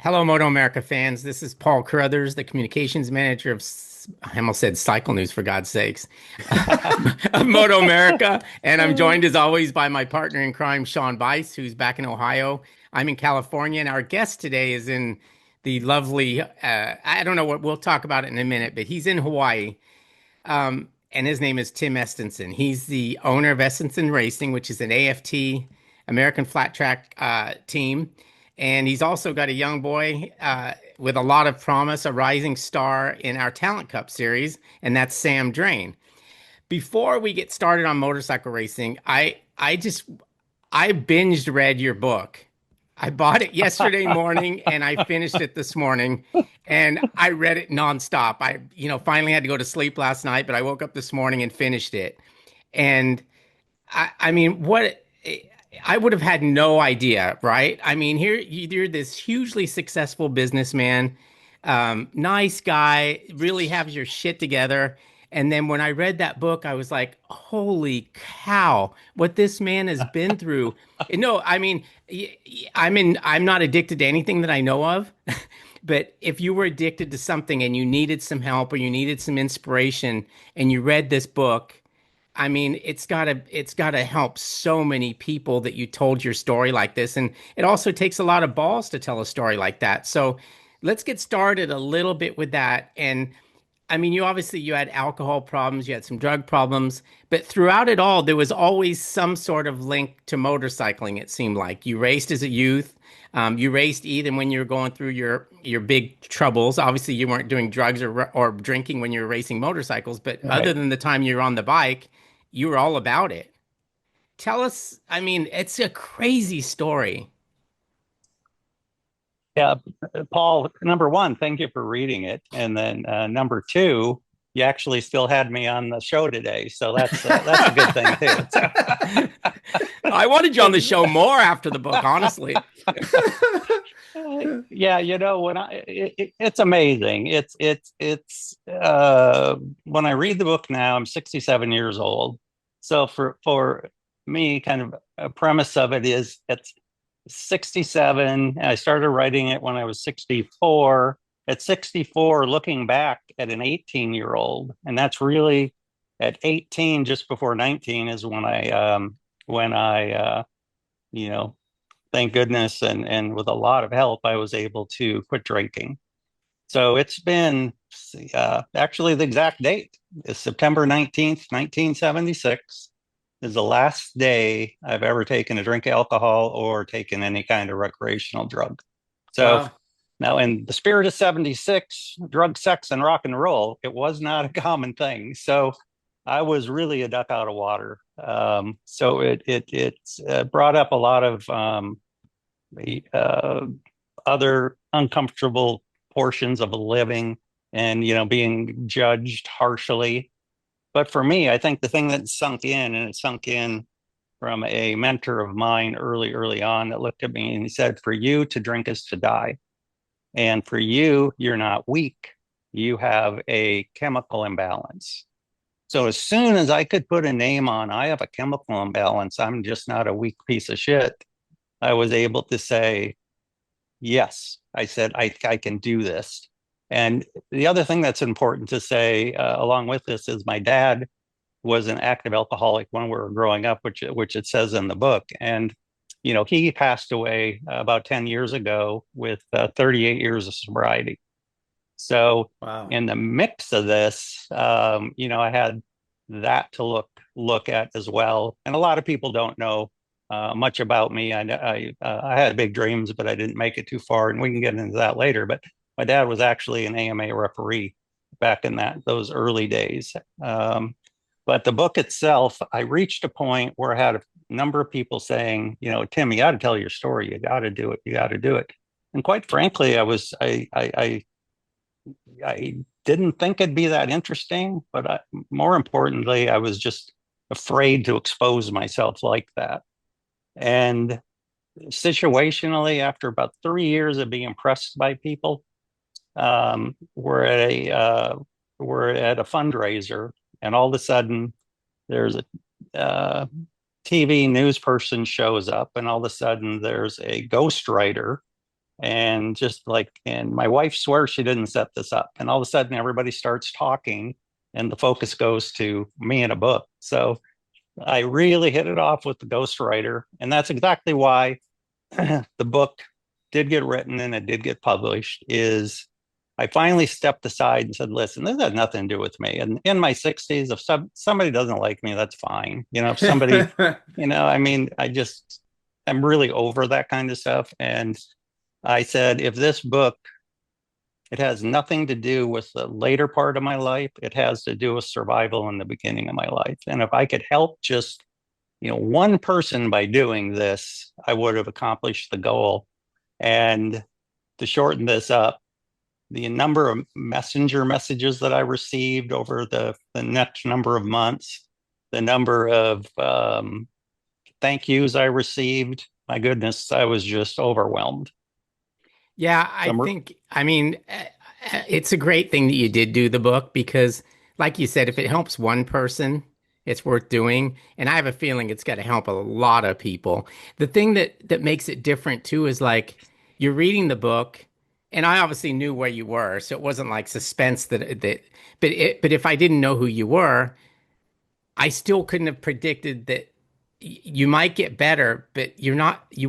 Hello, MotoAmerica fans. This is Paul Carruthers, the communications manager I almost said Cycle News for God's sakes, of MotoAmerica. And I'm joined as always by my partner in crime, Sean Bice, who's back in Ohio. I'm in California, and our guest today is in the lovely, I don't know what we'll talk about it in a minute, but he's in Hawaii. And his name is Tim Estenson. He's the owner of Estenson Racing, which is an AFT American flat track team. And he's also got a young boy with a lot of promise, a rising star in our Talent Cup series, and that's Sam Drane. Before we get started on motorcycle racing, I binged read your book. I bought it yesterday morning and I finished it this morning and I read it nonstop. Finally had to go to sleep last night, but I woke up this morning and finished it. And I mean, what I would have had no idea, right? I mean, here you're this hugely successful businessman, nice guy, really have your shit together. And then when I read that book, I was like, holy cow, what this man has been through. No, I mean, I'm not addicted to anything that I know of. But if you were addicted to something and you needed some help or you needed some inspiration and you read this book, I mean, it's gotta help so many people that you told your story like this. And it also takes a lot of balls to tell a story like that. So let's get started a little bit with that. And I mean, you had alcohol problems, you had some drug problems, but throughout it all, there was always some sort of link to motorcycling. It seemed like you raced as a youth. You raced even when you were going through your big troubles. Obviously, you weren't doing drugs or drinking when you were racing motorcycles, but other Right. than the time you were on the bike, you were all about it. Tell us, I mean, it's a crazy story. Yeah, Paul, number one, thank you for reading it. And then number two, you actually still had me on the show today. So that's a good thing too. So I wanted you on the show more after the book, honestly. yeah, it's amazing. When I read the book now, I'm 67 years old. So for me, kind of a premise of it is it's 67. I started writing it when I was 64. At 64, looking back at an 18-year-old, and that's really at 18, just before 19, is when I you know, thank goodness, and with a lot of help, I was able to quit drinking. So it's been actually the exact date is September 19th, 1976 is the last day I've ever taken a drink of alcohol or taken any kind of recreational drug. So Wow. now, in the spirit of 76, drug, sex, and rock and roll, it was not a common thing. So I was really a duck out of water. So it brought up a lot of uh, other uncomfortable portions of a living and, being judged harshly. But for me, I think the thing that sunk in, and it sunk in from a mentor of mine early on, that looked at me and he said, "For you, to drink is to die. And for you, you're not weak. You have a chemical imbalance." So as soon as I could put a name on, I have a chemical imbalance, I'm just not a weak piece of shit, I was able to say, yes. I said, I can do this. And the other thing that's important to say along with this is my dad was an active alcoholic when we were growing up, which it says in the book. And he passed away about 10 years ago with 38 years of sobriety. So Wow. in the mix of this, I had that to look at as well. And a lot of people don't know much about me. I had big dreams, but I didn't make it too far, and we can get into that later. But my dad was actually an AMA referee back in those early days. But the book itself, I reached a point where I had a number of people saying, "Tim, you got to tell your story. You got to do it. You got to do it." And quite frankly, I didn't think it'd be that interesting, but more importantly, I was just afraid to expose myself like that. And situationally, after about 3 years of being impressed by people, um, we're at a uh, we're at a fundraiser, and all of a sudden, there's a TV news person shows up, and all of a sudden, there's a ghostwriter And just like, and my wife swears she didn't set this up. And all of a sudden, everybody starts talking, and the focus goes to me and a book. So I really hit it off with the ghostwriter. And that's exactly why the book did get written and it did get published. Is I finally stepped aside and said, listen, this has nothing to do with me. And in my 60s, if somebody doesn't like me, that's fine. If somebody, I mean, I'm really over that kind of stuff. And I said, if this book, it has nothing to do with the later part of my life, it has to do with survival in the beginning of my life. And if I could help just, one person by doing this, I would have accomplished the goal. And to shorten this up, the number of messenger messages that I received over the next number of months, the number of thank yous I received, my goodness, I was just overwhelmed. Yeah, I mean, it's a great thing that you did do the book because, like you said, if it helps one person, it's worth doing. And I have a feeling it's got to help a lot of people. The thing that makes it different too is like you're reading the book, and I obviously knew where you were, so it wasn't like suspense but if I didn't know who you were, I still couldn't have predicted that you might get better, but you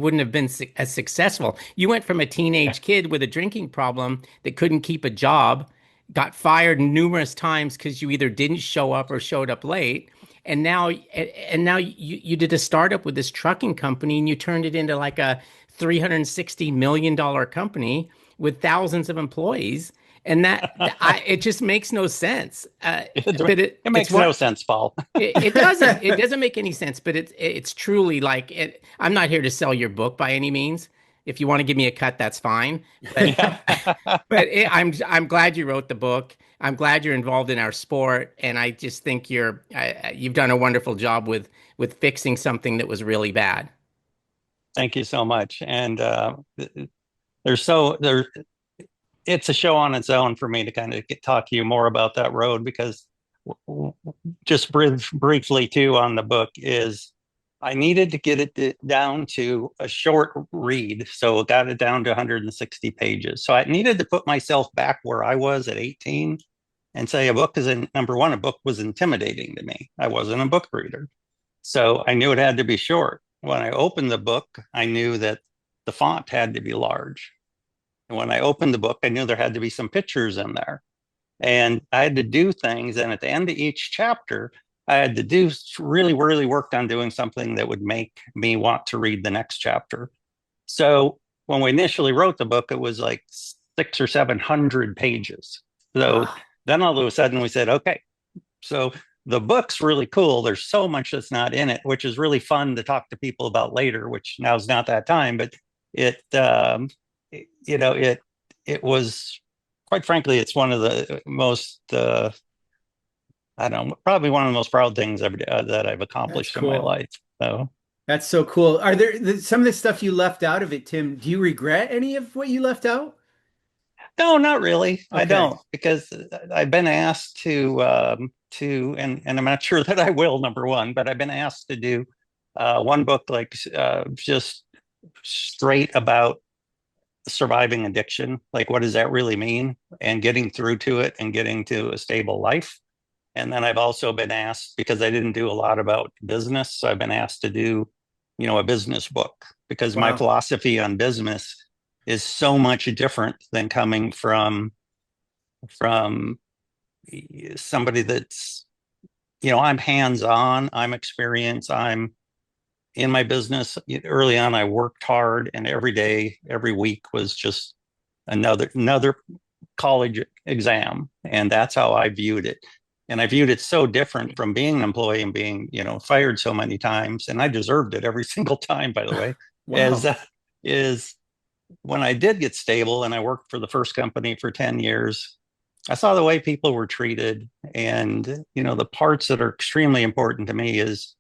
wouldn't have been as successful. You went from a teenage kid with a drinking problem that couldn't keep a job, got fired numerous times because you either didn't show up or showed up late. And now you did a startup with this trucking company and you turned it into like a $360 million company with thousands of employees. And it just makes no sense. But it it's makes what no sense, Paul. it doesn't. It doesn't make any sense, but it's truly like it. I'm not here to sell your book by any means. If you want to give me a cut, that's fine. But Yeah. I'm glad you wrote the book. I'm glad you're involved in our sport, and I just think you've done a wonderful job with fixing something that was really bad. Thank you so much. And there's so there it's a show on its own for me to kind of talk to you more about that road because just briefly too on the book is I needed to get it down to a short read. So it got it down to 160 pages. So I needed to put myself back where I was at 18 and say a book is number one, a book was intimidating to me. I wasn't a book reader. So I knew it had to be short. When I opened the book, I knew that the font had to be large. And when I opened the book, I knew there had to be some pictures in there. And I had to do things. And at the end of each chapter, I had to do really, really worked on doing something that would make me want to read the next chapter. So when we initially wrote the book, it was like 600 or 700 pages. So Wow. then all of a sudden we said, okay, so the book's really cool. There's so much that's not in it, which is really fun to talk to people about later, which now's not that time, but it, it was quite frankly, it's one of the most, I don't know, probably one of the most proud things that I've That's accomplished in my cool. life. So, That's so cool. Are there some of the stuff you left out of it, Tim? Do you regret any of what you left out? no, not really. I Okay. don't because I've been asked and I'm not sure that I will, number one, but I've been asked to do one book like just straight about surviving addiction. Like, what does that really mean? And getting through to it and getting to a stable life. And then I've also been asked because I didn't do a lot about business. So I've been asked to do, a business book because my Wow. philosophy on business is so much different than coming from somebody that's, I'm hands on, I'm experienced, I'm in my business. Early on, I worked hard, and every day, every week was just another college exam, and that's how I viewed it. And I viewed it so different from being an employee and being, fired so many times, and I deserved it every single time, by the way. As Wow. is when I did get stable and I worked for the first company for 10 years, I saw the way people were treated. And, the parts that are extremely important to me is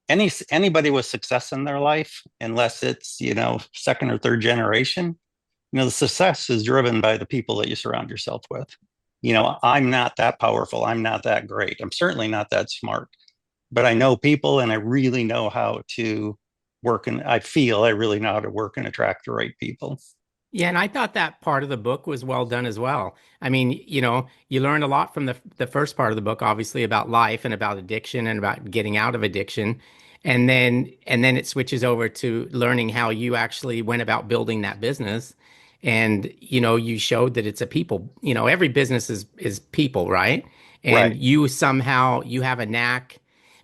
anybody with success in their life, unless it's, second or third generation, the success is driven by the people that you surround yourself with. I'm not that powerful. I'm not that great. I'm certainly not that smart, but I know people and I really know how to work and I feel I really know how to work and attract the right people. Yeah, and I thought that part of the book was well done as well. I mean, you learn a lot from the first part of the book, obviously about life and about addiction and about getting out of addiction. And then it switches over to learning how you actually went about building that business. And you showed that it's a people, every business is people, right? And Right, you somehow you have a knack.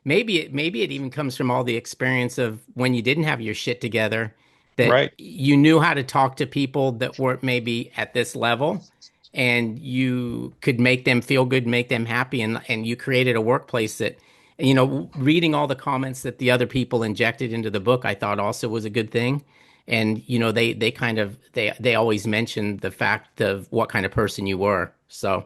Maybe it even comes from all the experience of when you didn't have your shit together, that right. you knew how to talk to people that weren't maybe at this level, and you could make them feel good, make them happy, and you created a workplace that, reading all the comments that the other people injected into the book, I thought also was a good thing. And they kind of they always mentioned the fact of what kind of person you were. So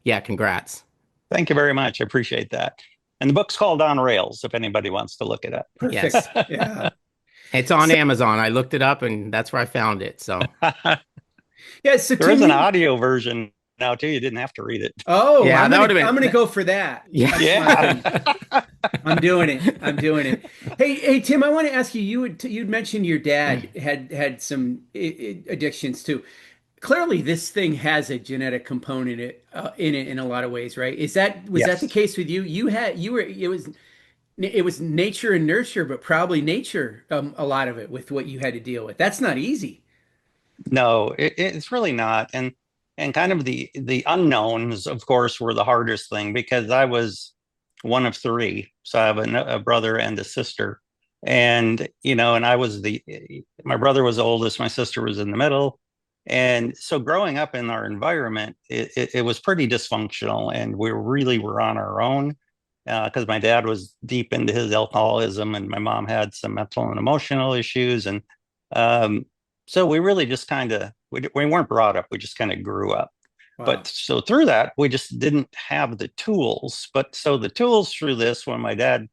yeah, congrats. Thank you very much. I appreciate that. And the book's called On Rails, if anybody wants to look it up. Yes, Perfect. Yeah. it's on So, Amazon. I looked it up and that's where I found it. So yeah. So There is Tim, an you. audio version now too. You didn't have to read it. Oh, yeah, that would have I'm gonna been go for that. yeah. That's my Yeah. thing. I'm doing it. I'm doing it. Hey, Tim, I want to ask you. You'd mentioned your dad had some addictions too. Clearly, this thing has a genetic component in it in a lot of ways, right? Was that the Yes. case with you? You were it was nature and nurture, but probably nature a lot of it with what you had to deal with. That's not easy. No, it's really not. And kind of the unknowns, of course, were the hardest thing because I was one of three. So I have a brother and a sister. And, and I was my brother was the oldest, my sister was in the middle. And so growing up in our environment, it was pretty dysfunctional and we really were on our own because my dad was deep into his alcoholism and my mom had some mental and emotional issues. And um, so we really just kind of we weren't brought up, we just kind of grew up. But Wow. so through that, we just didn't have the tools. But so the tools through this, when my dad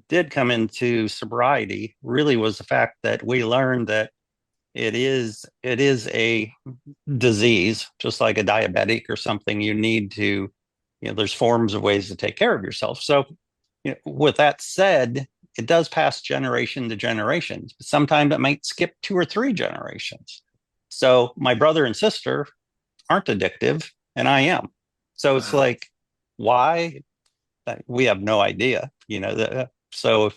did come into sobriety, really was the fact that we learned that it is a disease, just like a diabetic or something. You need to, there's forms of ways to take care of yourself. So, with that said, it does pass generation to generation. Sometimes it might skip two or three generations. So my brother and sister aren't addictive, and I am. So it's Wow. like, why? We have no idea, so,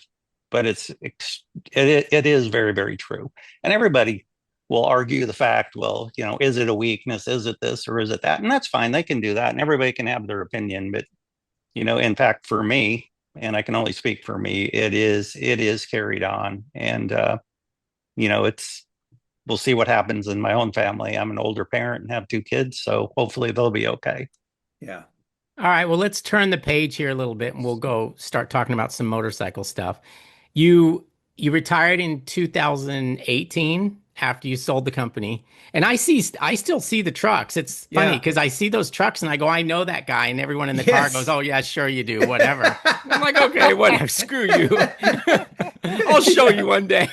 but it is very, very true. And everybody will argue the fact, well, is it a weakness? Is it this or is it that? And that's fine. They can do that, and everybody can have their opinion. But in fact, for me, and I can only speak for me, it is carried on, and it's we'll see what happens in my own family. I'm an older parent and have two kids, so hopefully they'll be okay. Yeah. All right, well, let's turn the page here a little bit and we'll go start talking about some motorcycle stuff. You you retired in 2018 after you sold the company. And I still see the trucks. It's funny Yeah. because I see those trucks and I go, I know that guy. And everyone in the car goes, Yes. oh, yeah, sure you do, whatever. And I'm like, okay, whatever, screw you. I'll show you one day.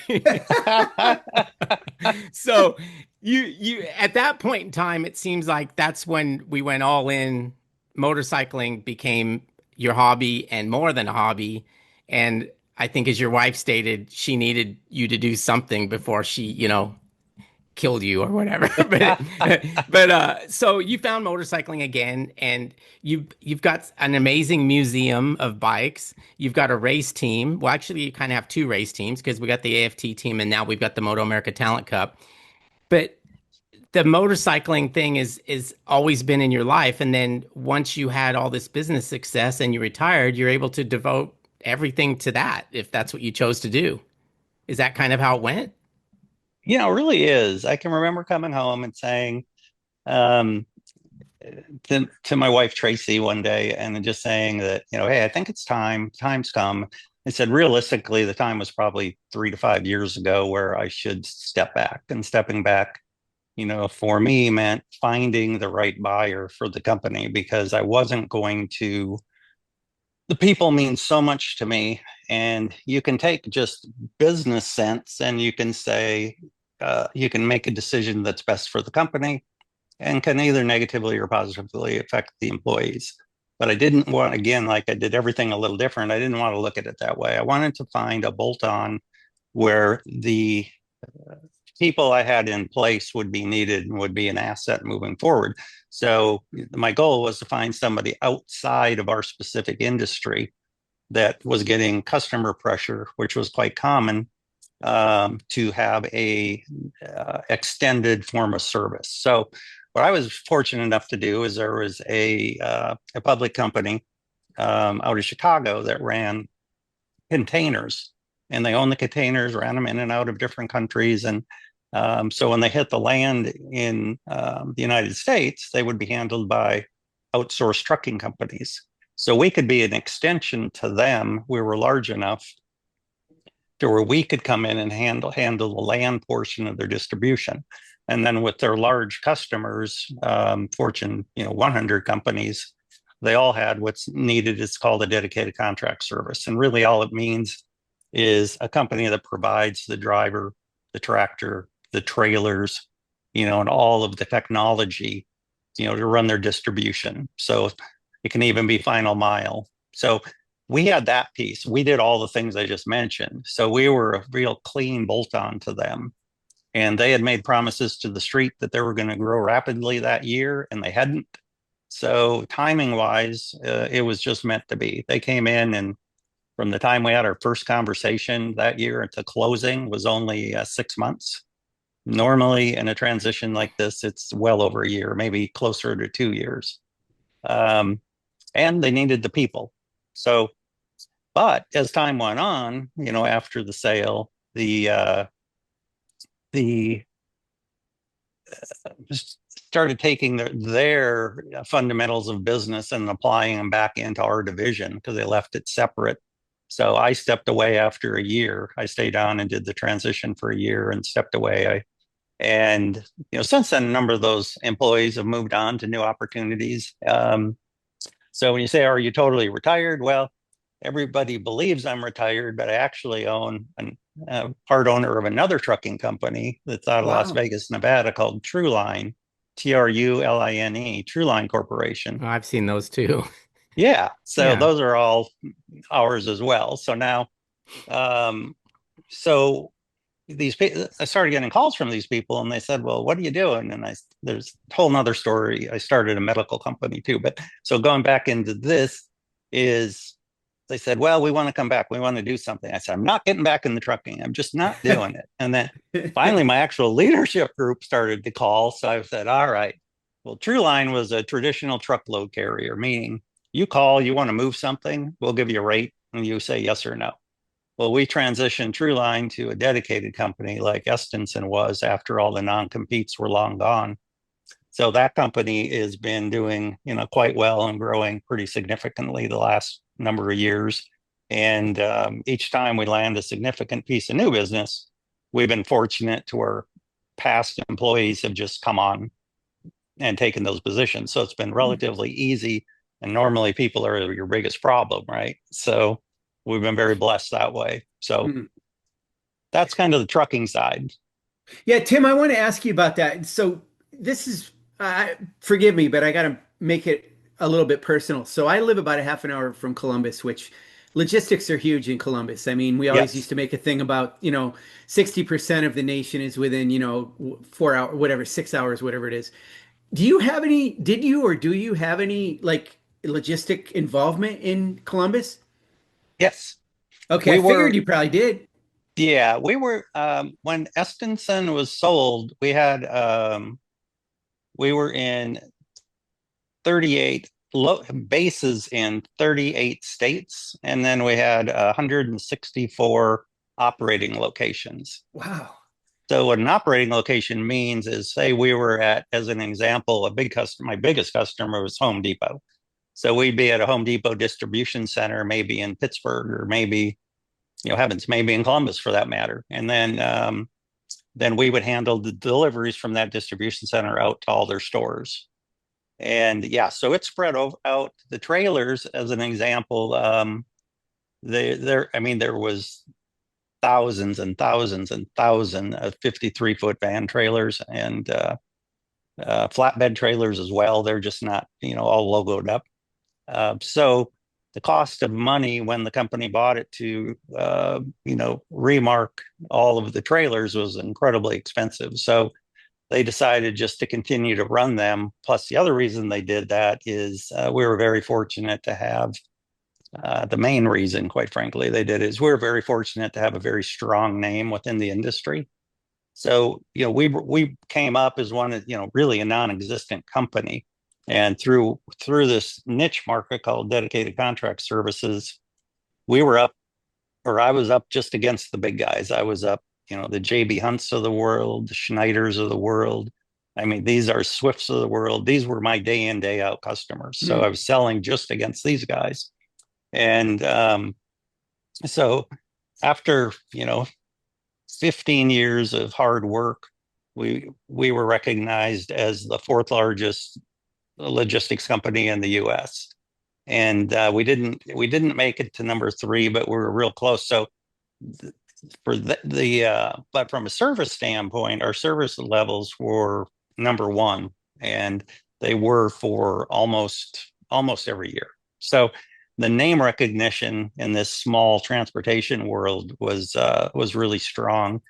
So you at that point in time, it seems like that's when we went all in. Motorcycling became your hobby and more than a hobby. And I think, as your wife stated, she needed you to do something before she, killed you or whatever. but so you found motorcycling again, and you've got an amazing museum of bikes. You've got a race team. Well, actually, you kind of have two race teams because we got the AFT team, and now we've got the MotoAmerica Talent Cup. But the motorcycling thing is always been in your life, and then once you had all this business success and you retired, you're able to devote everything to that if that's what you chose to do. Is that kind of how it went? It really is. I can remember coming home and saying um, to my wife Tracy one day, and just saying that, hey, I think it's time. Time's come. I said, realistically, the time was probably 3 to 5 years ago where I should step back. And stepping back, for me meant finding the right buyer for the company because I wasn't going to. The people mean so much to me, and you can take just business sense and you can say, you can make a decision that's best for the company and can either negatively or positively affect the employees. But I didn't want, again, like I did everything a little different. I didn't want to look at it that way. I wanted to find a bolt on where the people I had in place would be needed and would be an asset moving forward. So my goal was to find somebody outside of our specific industry that was getting customer pressure, which was quite common, to have a extended form of service. So what I was fortunate enough to do is there was a public company out of Chicago that ran containers, and they owned the containers, ran them in and out of different countries. And so when they hit the land in the United States, they would be handled by outsourced trucking companies. So we could be an extension to them. We were large enough to where we could come in and handle the land portion of their distribution. And then with their large customers, Fortune 100 companies, they all had what's needed. It's called a dedicated contract service. And really all it means is a company that provides the driver, the tractor, the trailers, and all of the technology, to run their distribution. So it can even be final mile. So we had that piece. We did all the things I just mentioned. So we were a real clean bolt-on to them. And they had made promises to the street that they were going to grow rapidly that year, and they hadn't. So timing-wise, it was just meant to be. They came in, and from the time we had our first conversation that year to closing was only 6 months. Normally, in a transition like this, it's well over a year, maybe closer to 2 years. And they needed the people. So, but as time went on, after the sale, the started taking their fundamentals of business and applying them back into our division because they left it separate. So I stepped away after a year. I stayed on and did the transition for a year and stepped away. And since then, a number of those employees have moved on to new opportunities. So when you say, are you totally retired? Well, everybody believes I'm retired, but I actually own a part owner of another trucking company that's out of Las Vegas, Nevada, called Truline, Truline, Truline Corporation. Oh, I've seen those too. Yeah. So those are all ours as well. So now, so I started getting calls from these people, and they said, well, what are you doing? And there's a whole nother story. I started a medical company too. But so going back into this is, they said, well, we want to come back. We want to do something. I said, I'm not getting back in the trucking. I'm just not doing it. And then finally, my actual leadership group started to call. So I said, all right, well, Truline was a traditional truckload carrier, meaning you call, you want to move something, we'll give you a rate, and you say yes or no. Well, we transitioned Truline to a dedicated company like Estenson was after all the non-competes were long gone. So that company has been doing, quite well and growing pretty significantly the last number of years. And each time we land a significant piece of new business, we've been fortunate to where past employees have just come on and taken those positions. So it's been relatively easy. And normally people are your biggest problem, right? So we've been very blessed that way. So that's kind of the trucking side. Yeah, Tim, I want to ask you about that. So this is, forgive me, but I got to make it a little bit personal. So I live about a half an hour from Columbus, which logistics are huge in Columbus. I mean, we always used to make a thing about, 60% of the nation is within, 4 hours, whatever, 6 hours, whatever it is. Did you have any like logistic involvement in Columbus? Yes. Okay, I figured you probably did. Yeah, we were when Estenson was sold, we were in 38 bases in 38 states, and then we had 164 operating locations. Wow. So what an operating location means is, say we were at, as an example, a big customer, my biggest customer was Home Depot. So we'd be at a Home Depot distribution center, maybe in Pittsburgh, or maybe, maybe in Columbus for that matter. And then we would handle the deliveries from that distribution center out to all their stores. And so it spread out. The trailers, as an example, there was thousands and thousands and thousands of 53-foot van trailers and flatbed trailers as well. They're just not, all logoed up. So the cost of money when the company bought it to, remark all of the trailers was incredibly expensive. So they decided just to continue to run them. Plus, the other reason they did that is we were very fortunate to have the main reason, quite frankly, they did is we were very fortunate to have a very strong name within the industry. So, we came up as one of, really a non-existent company. And through this niche market called dedicated contract services, we were up, or I was up just against the big guys. I was up, the JB Hunts of the world, the Schneiders of the world. I mean, these are Swifts of the world. These were my day in, day out customers. So I was selling just against these guys. And so after, 15 years of hard work, we were recognized as the fourth largest logistics company in the U.S. And we didn't make it to number 3, but we were real close. So but from a service standpoint, our service levels were number 1, and they were for almost every year. So the name recognition in this small transportation world was really strong.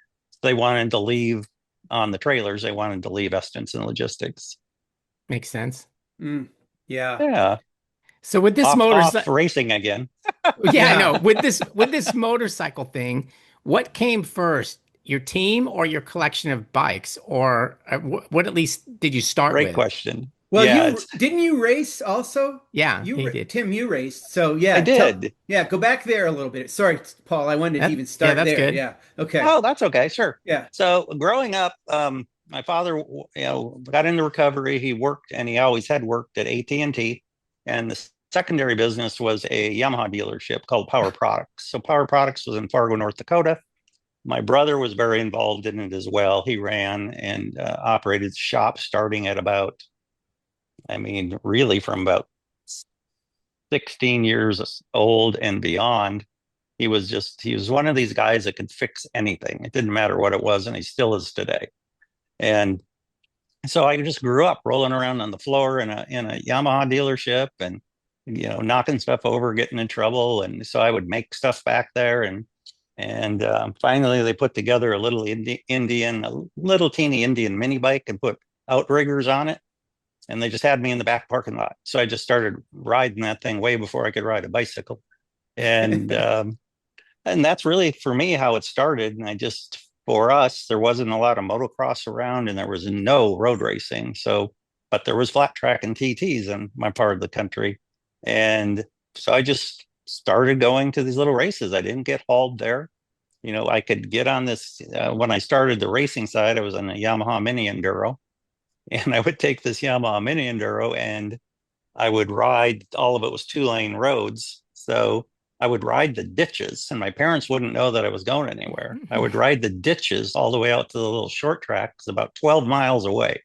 They wanted to leave on the trailers. They wanted to leave Estenson Logistics. Makes sense. Yeah. Yeah. So with this off racing again. Yeah, I know. With this motorcycle thing, what came first? Your team or your collection of bikes? Or what at least did you start with? Great question. Well, yeah, didn't you race also? Yeah, he did. Tim, you raced. So yeah, I did. go back there a little bit. Sorry, Paul, I wanted to even start that's there. good. Yeah. Okay. Oh, that's okay. Sure. Yeah. So growing up, my father, got into recovery. He worked, and he always had worked at AT&T, and the secondary business was a Yamaha dealership called Power Products. So Power Products was in Fargo, North Dakota. My brother was very involved in it as well. He ran and operated the shop starting at about, really from about 16 years old and beyond. He was one of these guys that could fix anything. It didn't matter what it was, and he still is today. And so I just grew up rolling around on the floor in a Yamaha dealership and, knocking stuff over, getting in trouble. And so I would make stuff back there. And finally they put together a little teeny Indian mini bike and put outriggers on it. And they just had me in the back parking lot. So I just started riding that thing way before I could ride a bicycle. And, and that's really for me how it started. And for us, there wasn't a lot of motocross around and there was no road racing. So, but there was flat track and TTs in my part of the country. And so I just started going to these little races. I didn't get hauled there. I could get on this, when I started the racing side, I was on a Yamaha Mini Enduro. And I would take this Yamaha Mini Enduro and I would ride, all of it was 2-lane roads. So I would ride the ditches and my parents wouldn't know that I was going anywhere. I would ride the ditches all the way out to the little short tracks about 12 miles away.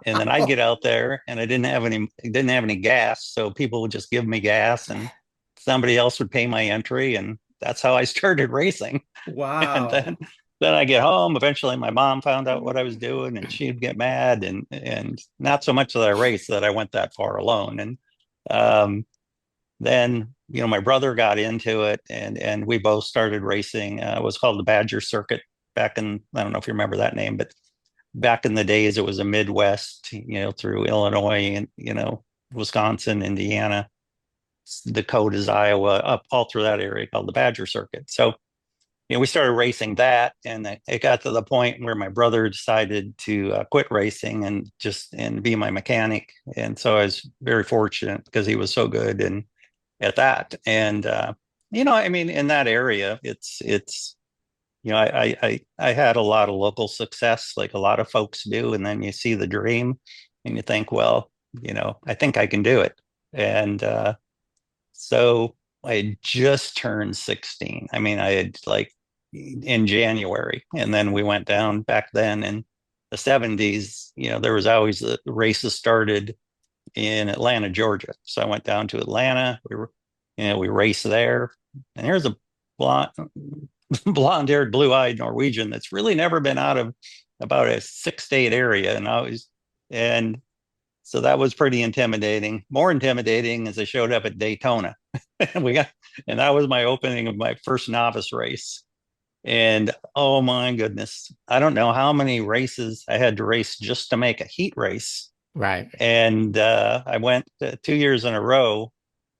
And then I'd get out there and I didn't have any gas. So people would just give me gas and somebody else would pay my entry. And that's how I started racing. Wow. And then I get home. Eventually my mom found out what I was doing and she'd get mad and not so much that I raced, that I went that far alone. And then, my brother got into it and we both started racing. It was called the Badger Circuit back in, I don't know if you remember that name, but back in the days, it was a Midwest, through Illinois and, Wisconsin, Indiana, Dakotas, Iowa, up all through that area called the Badger Circuit. So, we started racing that, and it got to the point where my brother decided to quit racing and be my mechanic. And so I was very fortunate because he was so good and at that. And in that area, it's I had a lot of local success, like a lot of folks do, and then you see the dream, and you think, well, I think I can do it. And so I had just turned 16. I had in January, and then we went down back then in the 70s. There was always the races started in Atlanta, Georgia. So I went down to Atlanta. We raced there, and here's a blonde-haired, blue-eyed Norwegian that's really never been out of about a 6-state area, and So that was pretty intimidating. More intimidating as I showed up at Daytona. And that was my opening of my first novice race. And oh my goodness, I don't know how many races I had to race just to make a heat race. Right. And I went 2 years in a row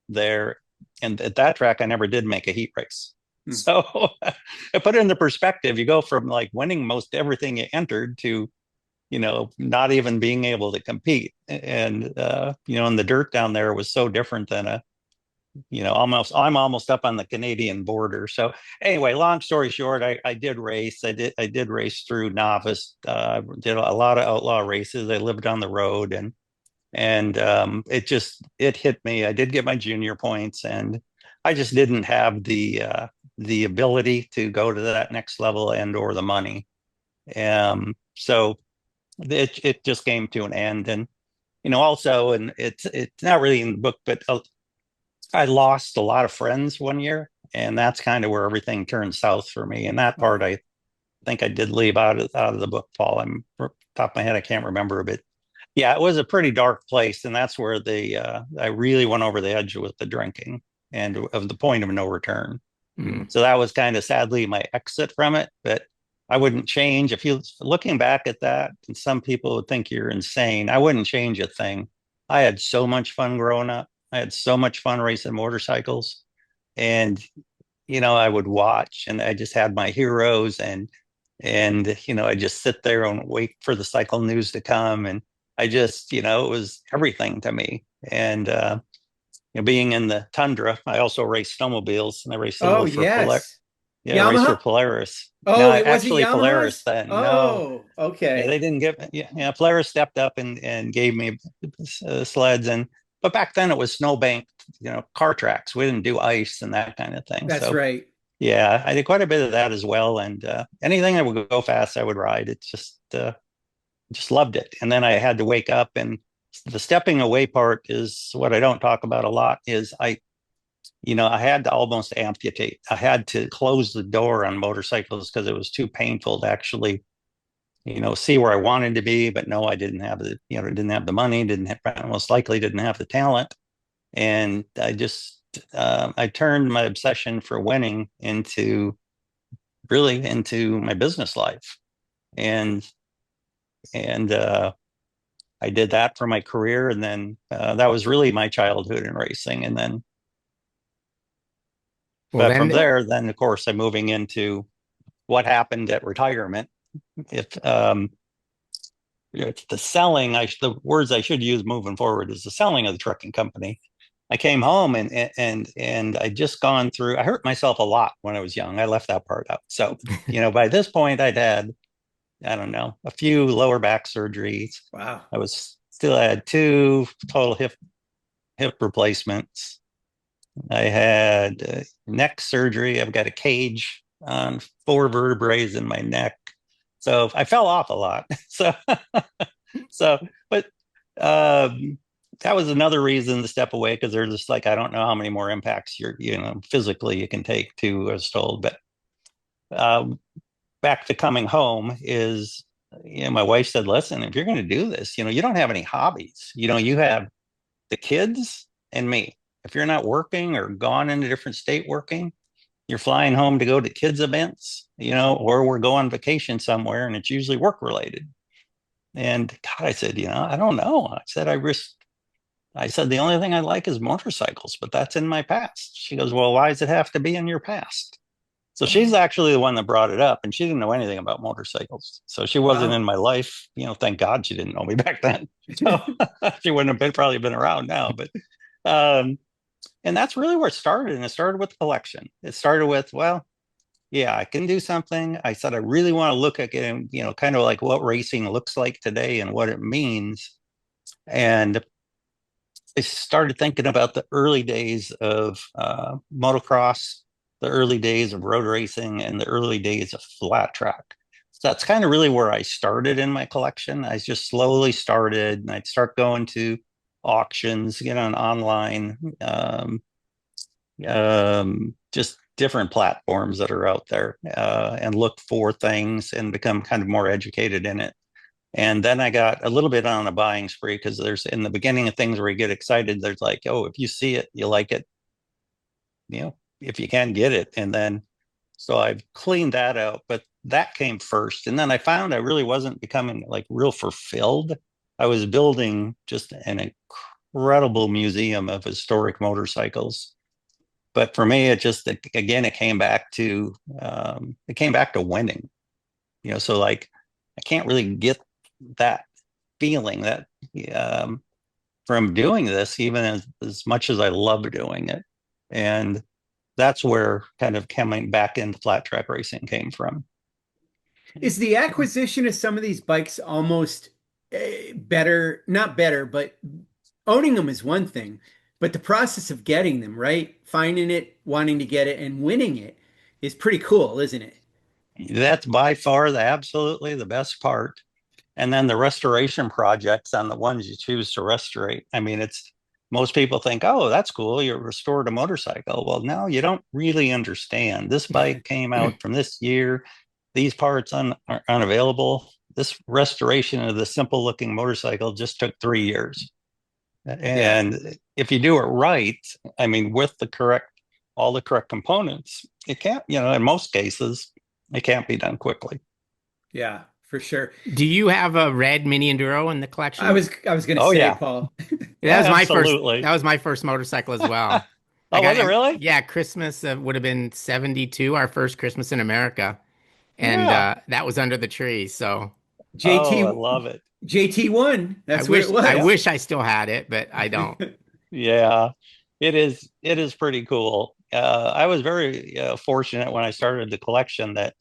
there. And at that track, I never did make a heat race. So I put it into perspective. You go from like winning most everything you entered to, not even being able to compete. And, and the dirt down there was so different than I'm almost up on the Canadian border. So anyway, long story short, I did race. I did race through novice, did a lot of outlaw races. I lived on the road and it hit me. I did get my junior points and I just didn't have the ability to go to that next level and or the money. So it just came to an end. And also, and it's not really in the book, but I lost a lot of friends one year, and that's kind of where everything turned south for me. And that part I think I did leave out of the book, Paul. I'm top of my head, I can't remember, but yeah, it was a pretty dark place, and that's where I really went over the edge with the drinking and of the point of no return. So that was kind of sadly my exit from it, but I wouldn't change. If you looking back at that, and some people would think you're insane, I wouldn't change a thing. I had so much fun growing up. I had so much fun racing motorcycles, and I would watch, and I just had my heroes, and I just sit there and wait for the cycle news to come, and I just it was everything to me. And being in the tundra, I also raced snowmobiles, and I raced a Oh, little for Polaris. yes. Yeah, I raced for Yamaha? Polaris. Oh, No, it was it actually Polaris Yamahas? then. No, Oh, yeah, okay. they didn't give. Yeah, Polaris stepped up and gave me sleds, but back then it was snowbanked, car tracks. We didn't do ice and that kind of thing. That's So right. yeah, I did quite a bit of that as well. And anything that would go fast, I would ride. It's just loved it. And then I had to wake up, and the stepping away part is what I don't talk about a lot. Is I had to almost amputate. I had to close the door on motorcycles because it was too painful to actually, see where I wanted to be. But no, I didn't have didn't have the money, most likely didn't have the talent. And I turned my obsession for winning into my business life. And I did that for my career. And then that was really my childhood in racing. And then, Well, but from then, there, then of course I'm moving into what happened at retirement. If the selling, the words I should use moving forward is the selling of the trucking company. I came home and I just gone through. I hurt myself a lot when I was young. I left that part out. So by this point, I'd had, I don't know, a few lower back surgeries. Wow. I was still had 2 total hip replacements. I had neck surgery. I've got a cage on 4 vertebrae in my neck. So I fell off a lot. But that was another reason to step away, because they're just like, I don't know how many more impacts physically you can take to, as told. But back to coming home is, my wife said, listen, if you're going to do this, you don't have any hobbies. You have the kids and me. If you're not working or gone in a different state working, you're flying home to go to kids events, or we're going on vacation somewhere, and it's usually work related. And God, I said, I don't know. I said, the only thing I like is motorcycles, but that's in my past. She goes, well, why does it have to be in your past? So she's actually the one that brought it up, and she didn't know anything about motorcycles. So she wasn't in my life. Thank God she didn't know me back then. So she wouldn't have probably been around now. But and that's really where it started. And it started with collection. It started with, well, yeah, I can do something. I said, I really want to look at it, kind of like what racing looks like today and what it means. And I started thinking about the early days of motocross, the early days of road racing, and the early days of flat track. So that's kind of really where I started in my collection. I just slowly started, and I'd start going to auctions, and online, just different platforms that are out there, and look for things and become kind of more educated in it. And then I got a little bit on a buying spree because there's in the beginning of things where you get excited, there's like, oh, if you see it, you like it, if you can get it. And then so I've cleaned that out, but that came first. And then I found I really wasn't becoming like real fulfilled. I was building just an incredible museum of historic motorcycles. But for me, again, it came back to winning. So like I can't really get that feeling that um, from doing this, even as much as I love doing it. And that's where kind of coming back into flat track racing came from. Is the acquisition of some of these bikes almost better? Not better, but owning them is one thing, but the process of getting them, right? Finding it, wanting to get it, and winning it is pretty cool, isn't it? That's by far absolutely the best part. And then the restoration projects on the ones you choose to restore. I mean, it's most people think, oh, that's cool. You restored a motorcycle. Well, no, you don't really understand. This bike came out from this year. These parts are unavailable. This restoration of the simple looking motorcycle just took 3 years. Yeah. And if you do it right, I mean, with all the correct components, it can't, in most cases, it can't be done quickly. Yeah, for sure. Do you have a red mini enduro in the collection? I was going to Oh, say, yeah. Paul. That was my first. Absolutely. That was my first motorcycle as well. Oh, was it really? Yeah, Christmas would have been 72, our first Christmas in America, and Yeah. that was under the tree. So JT, Oh, I love it. JT1. That's what it was. I wish I still had it, but I don't. Yeah, it is. It is pretty cool. I was very fortunate when I started the collection that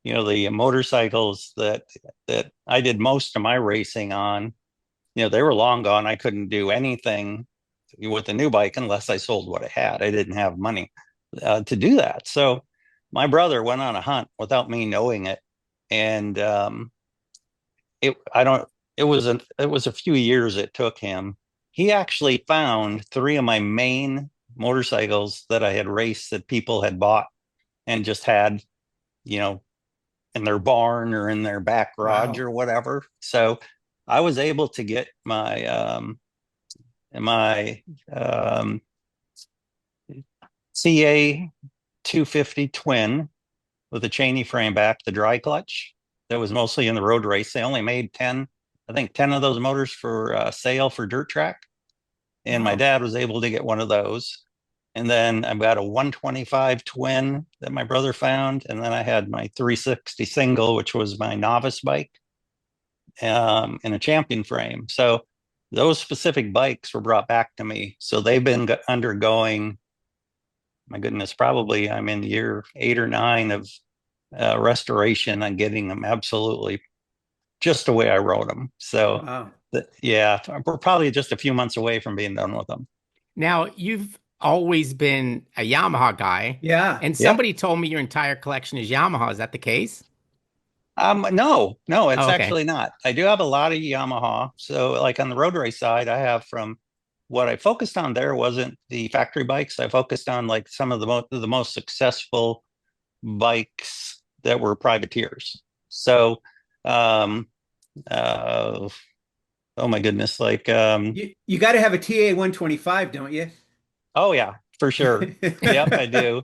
the motorcycles that I did most of my racing on, they were long gone. I couldn't do anything with the new bike unless I sold what I had. I didn't have money to do that. So my brother went on a hunt without me knowing it, and it I don't it was a few years it took him. He actually found three of my main motorcycles that I had raced that people had bought and just had, you know, in their barn or in their back garage Wow. or whatever. So I was able to get my CA 250 twin with a Cheney frame back, the dry clutch that was mostly in the road race. They only made 10, I think 10 of those motors for sale for dirt track. And my Wow. dad was able to get one of those. And then I've got a 125 twin that my brother found. And then I had my 360 single, which was my novice bike, in a champion frame. So those specific bikes were brought back to me. So they've been undergoing, my goodness, probably I'm in year 8 or 9 of restoration and getting them absolutely just the way I wrote them. So, Wow. yeah, we're probably just a few months away from being done with them. Now, you've always been a Yamaha guy, Yeah. and Yep. somebody told me your entire collection is Yamaha. Is that the case? No, it's Oh, okay. actually not. I do have a lot of Yamaha. So, like on the road race side, I have from what I focused on there wasn't the factory bikes. I focused on like some of the most successful bikes that were privateers. So, um, uh, oh my goodness, like, You got to have a TA 125, don't you? oh yeah, for sure. Yep, I do.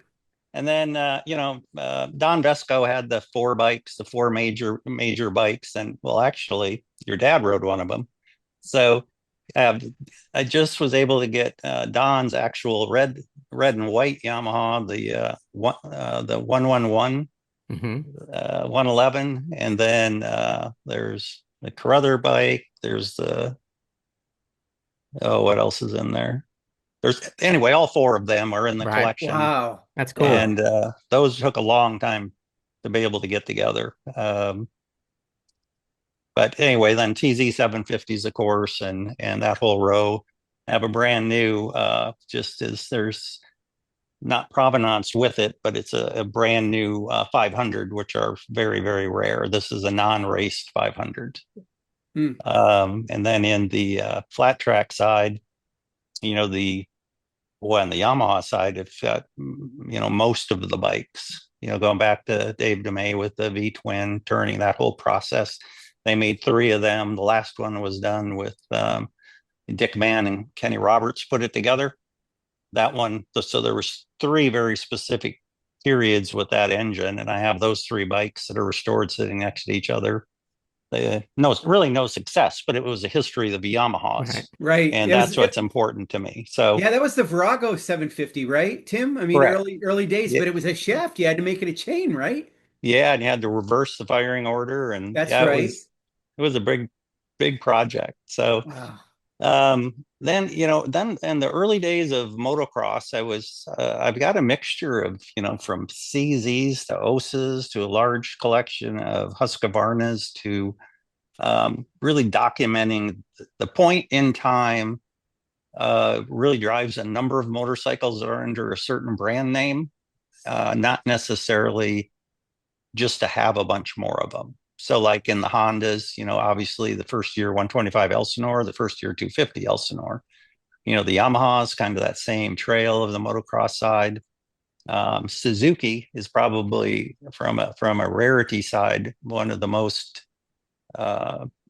And then Don Vesco had the four bikes, the four major bikes, and well, actually, your dad rode one of them. So I just was able to get Don's actual red and white Yamaha, the 111, Hmm. 111, and then there's the Carruthers bike. There's the what else is in there? There's anyway, all four of them are in the Right. collection, Wow. That's cool. and those took a long time to be able to get together. But anyway, then TZ 750s, of course, and that whole row have a brand new. Just as there's not provenance with it, but it's a brand new 500, which are very, very rare. This is a non-raced 500. Hmm. And then in the flat track side, on the Yamaha side, it's got most of the bikes. Going back to Dave DeMay with the V twin turning, that whole process. They made 3 of them. The last one was done with Dick Mann and Kenny Roberts put it together. That one, so there was 3 very specific periods with that engine, and I have those 3 bikes that are restored sitting next to each other. No, really no success, but it was a history of the Yamahas, Right. and that's what's important to me. So yeah, that was the Virago 750, right, Tim? I mean, correct. early days, Yeah, but it was a shaft. You had to make it a chain, right? yeah, and you had to reverse the firing order, and That's yeah, right. it was a big project. So Wow. then then in the early days of motocross, I've got a mixture of from CZs to OSAs to a large collection of Husqvarnas to really documenting the point in time. Really drives a number of motorcycles that are under a certain brand name, not necessarily just to have a bunch more of them. So like in the Hondas, obviously the first year 125 Elsinore, the first year 250 Elsinore. The Yamaha's kind of that same trail of the motocross side. Suzuki is probably from a rarity side one of the most.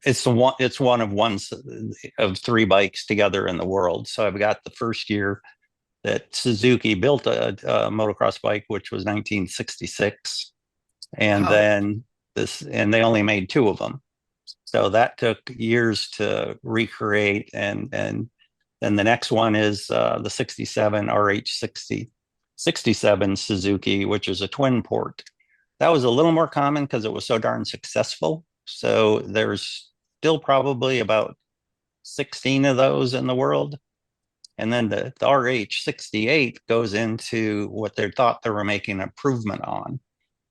It's one of 3 bikes together in the world. So I've got the first year that Suzuki built a motocross bike, which was 1966, and Wow. then and they only made 2 of them. So that took years to recreate, and then the next one is the 67 RH 67 Suzuki, which is a twin port. That was a little more common because it was so darn successful. So there's still probably about 16 of those in the world. And then the RH 68 goes into what they thought they were making an improvement on.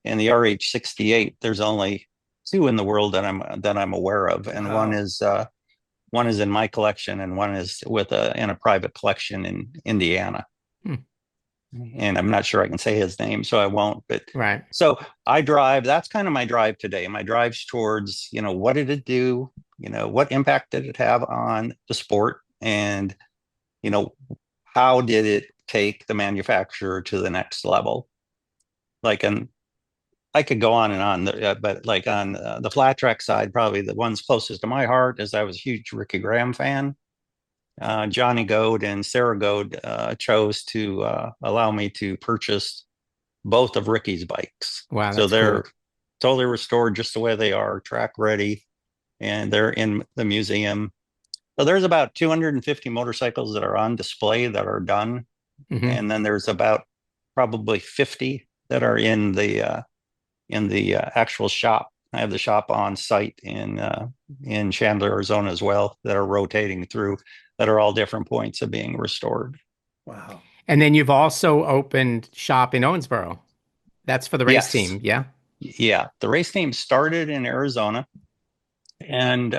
And the RH 68, there's only 2 in the world that I'm aware of, and Wow. one is in my collection, and one is in a private collection in Indiana. Hmm. And I'm not sure I can say his name, so I won't. But Right. so I drive. That's kind of my drive today. My drive's towards what did it do? What impact did it have on the sport? And how did it take the manufacturer to the next level? Like, and I could go on and on, but like on the flat track side, probably the ones closest to my heart is I was a huge Ricky Graham fan. Johnny Goad and Sarah Goad chose to allow me to purchase both of Ricky's bikes. Wow, So that's cool. they're totally restored just the way they are, track ready, and they're in the museum. So there's about 250 motorcycles that are on display that are done. Hmm. And then there's about probably 50 that are in the actual shop. I have the shop on site in Chandler, Arizona as well that are rotating through that are all different points of being restored. Wow. And then you've also opened shop in Owensboro. That's for the race Yes. team. Yeah. Yeah. The race team started in Arizona, and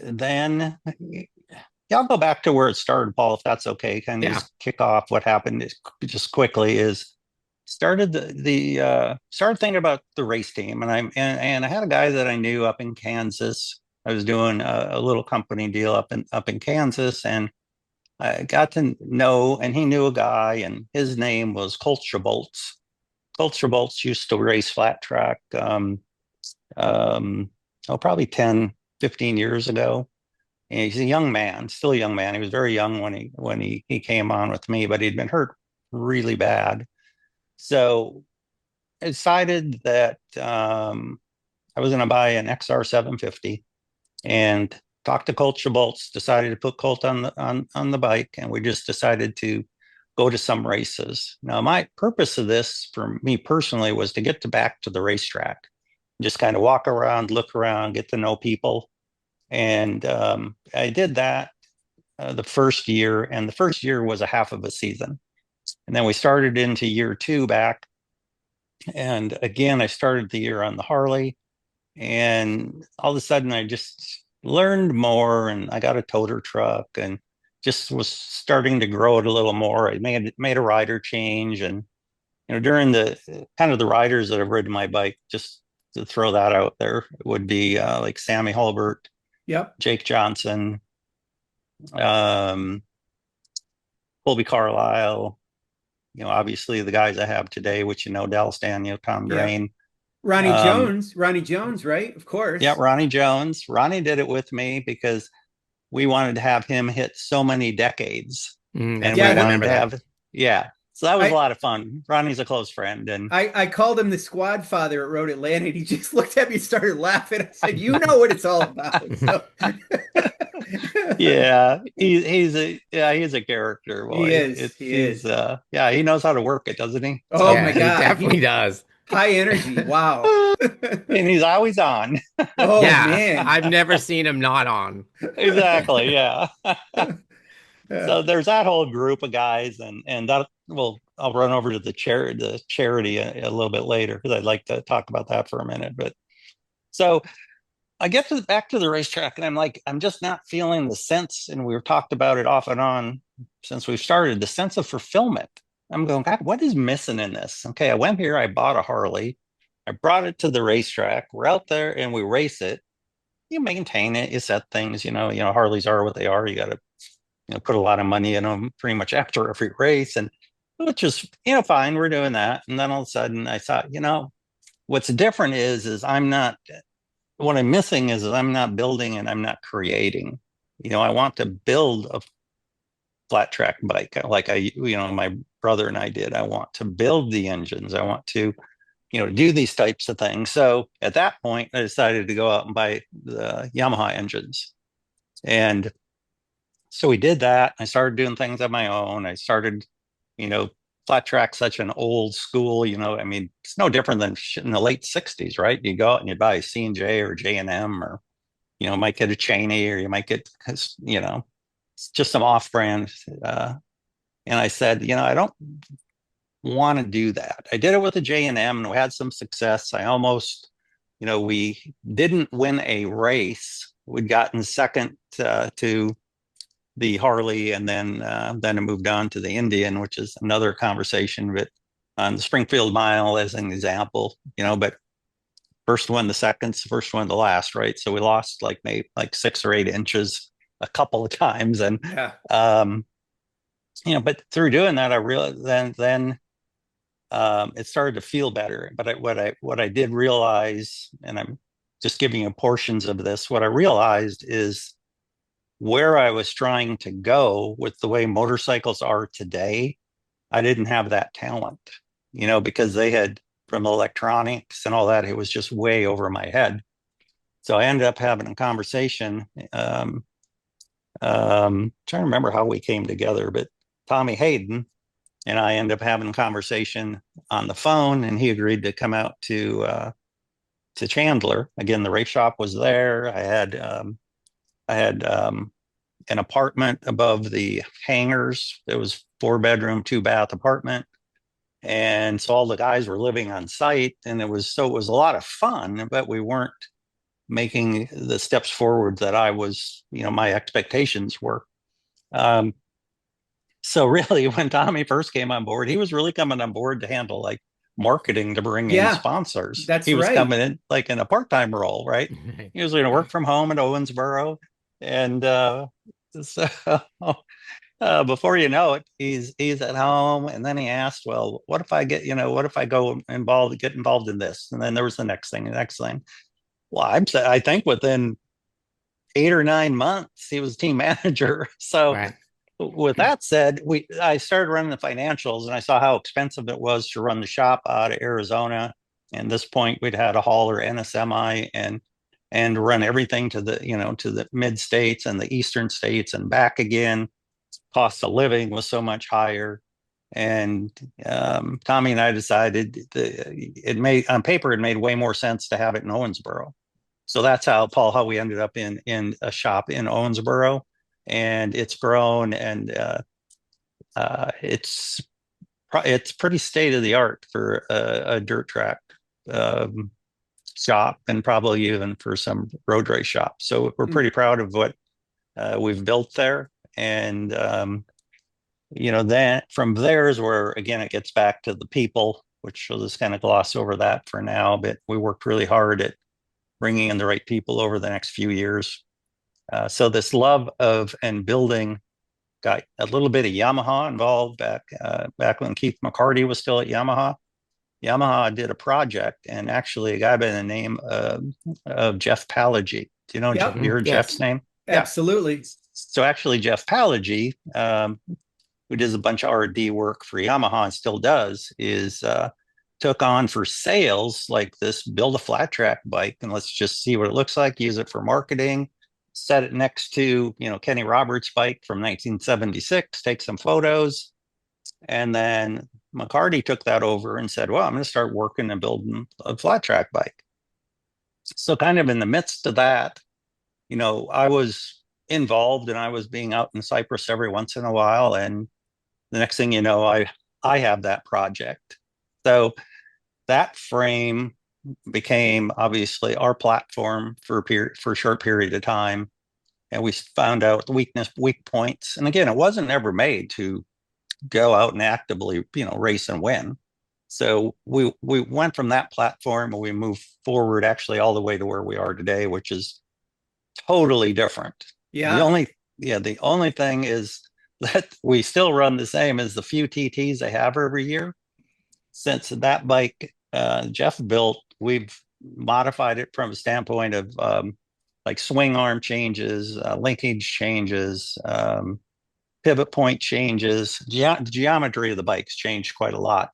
then yeah, I'll go back to where it started, Paul, if that's okay. Kind of Yeah. just kick off what happened just quickly is started thinking about the race team, and I had a guy that I knew up in Kansas. I was doing a little company deal up in Kansas, and I got to know, and he knew a guy, and his name was Colt Schboltz. Colt Schboltz used to race flat track, probably 10, 15 years ago. And he's a young man, still a young man. He was very young when he came on with me, but he'd been hurt really bad. So I decided that I was going to buy an XR 750 and talked to Colt Schboltz, decided to put Colt on the bike, and we just decided to go to some races. Now, my purpose of this for me personally was to get back to the racetrack, just kind of walk around, look around, get to know people. And I did that the first year, and the first year was a half of a season. And then we started into year 2 back. And again, I started the year on the Harley, and all of a sudden I just learned more, and I got a toter truck and just was starting to grow it a little more. I made a rider change, and during the kind of the riders that have ridden my bike, just to throw that out there, would be like Sammy Hulbert, Yep. Jake Johnson, um, Colby Carlisle, obviously the guys I have today, which Dallas Daniel, Tom Yep. Drane. Um, Ronnie Jones, right? Of yeah, course. Ronnie Jones. Ronnie did it with me because we wanted to have him hit so many decades, and That's we right. I Yeah, wanted remember to that. have, yeah. So that was a I lot of fun. Ronnie's a close friend, and I called him the squad father at Road Atlanta, and he just looked at me and started laughing. I said, "You know what it's all about." So yeah, he's a character, he boy. is. It's He he's is. yeah, he knows how to work it, doesn't he? Oh So my Yeah, he God. definitely He does. high energy. Wow. and he's always on. Oh Yeah, man. I've never seen him not on. Exactly, yeah. Yeah. So there's that whole group of guys, and that well, I'll run over to the charity a little bit later because I'd like to talk about that for a minute. But so I get back to the racetrack, and I'm like, I'm just not feeling the sense, and we've talked about it off and on since we've started, the sense of fulfillment. I'm going, God, what is missing in this? Okay, I went here, I bought a Harley, I brought it to the racetrack. We're out there and we race it. You maintain it, you set things, Harleys are what they are. You got to, put a lot of money in them pretty much after every race, and which is, fine. We're doing that, and then all of a sudden, I thought, what's different is I'm not. What I'm missing is I'm not building and I'm not creating. I want to build a flat track bike like my brother and I did. I want to build the engines. I want to, do these types of things. So at that point, I decided to go out and buy the Yamaha engines. And so we did that. I started doing things on my own. I started, you know, flat track such an old school, I mean, it's no different than in the late 60s, right? You go out and you buy a C&J or J&M, or, might get a Cheney, or you might get, just some off-brand. And I said, I don't want to do that. I did it with a J&M and we had some success. I almost, we didn't win a race. We'd gotten second to the Harley, and then it moved on to the Indian, which is another conversation. But on the Springfield Mile, as an example, but first one, the seconds, first one, the last, right? So we lost like maybe like 6 or 8 inches a couple of times, and Yeah. um, but through doing that, I realized then it started to feel better. But what I did realize, and I'm just giving you portions of this, what I realized is where I was trying to go with the way motorcycles are today. I didn't have that talent, because they had, from electronics and all that, it was just way over my head. So I ended up having a conversation. Trying to remember how we came together, but Tommy Hayden and I ended up having a conversation on the phone, and he agreed to come out to Chandler. Again, the race shop was there. I had an apartment above the hangars. It was 4 bedroom, 2 bath apartment. And so all the guys were living on site, and it was a lot of fun, but we weren't making the steps forward that I was, my expectations were. Um, so really, when Tommy first came on board, he was really coming on board to handle like marketing, to bring in Yeah, sponsors. that's He was right. coming in like in a part-time role, right? He was going to work from home in Owensboro, and so before you know it, he's at home, and then he asked, "Well, what if I what if I get involved in this?" And then there was the next thing. Well, I think within 8 or 9 months, he was team manager. So Right. with that said, I started running the financials, and I saw how expensive it was to run the shop out of Arizona. And at this point, we'd had a hauler and a semi, and run everything to the mid states and the eastern states and back again. Cost of living was so much higher. And Tommy and I decided it made, on paper, it made way more sense to have it in Owensboro. So that's how we ended up in a shop in Owensboro, and it's grown, and it's pretty state of the art for a dirt track um, shop, and probably even for some road race shops. So we're Mm. pretty proud of what we've built there. And then from there is where, again, it gets back to the people, which we'll just kind of gloss over that for now. But we worked really hard at bringing in the right people over the next few years. So this love of and building got a little bit of Yamaha involved back when Keith McCarty was still at Yamaha. Yamaha did a project, and actually a guy by the name of Jeff Palagy. Do you know, Yep. you heard Yes. Jeff's name? Absolutely. So actually Jeff Palagy, who does a bunch of R&D work for Yamaha and still does, is took on for sales like this, build a flat track bike and let's just see what it looks like, use it for marketing, set it next to, Kenny Roberts' bike from 1976, take some photos. And then McCarty took that over and said, well, I'm going to start working and building a flat track bike. So kind of in the midst of that, I was involved and I was being out in Cyprus every once in a while. And the next thing you know, I have that project. So that frame became obviously our platform for a short period of time. And we found out weak points. And again, it wasn't ever made to go out and actively, race and win. So we went from that platform and we moved forward actually all the way to where we are today, which is totally different. Yeah. The only thing is that we still run the same as the few TTs I have every year. Since that bike Jeff built, we've modified it from a standpoint of like swing arm changes, linkage changes, pivot point changes. Geometry of the bikes changed quite a lot.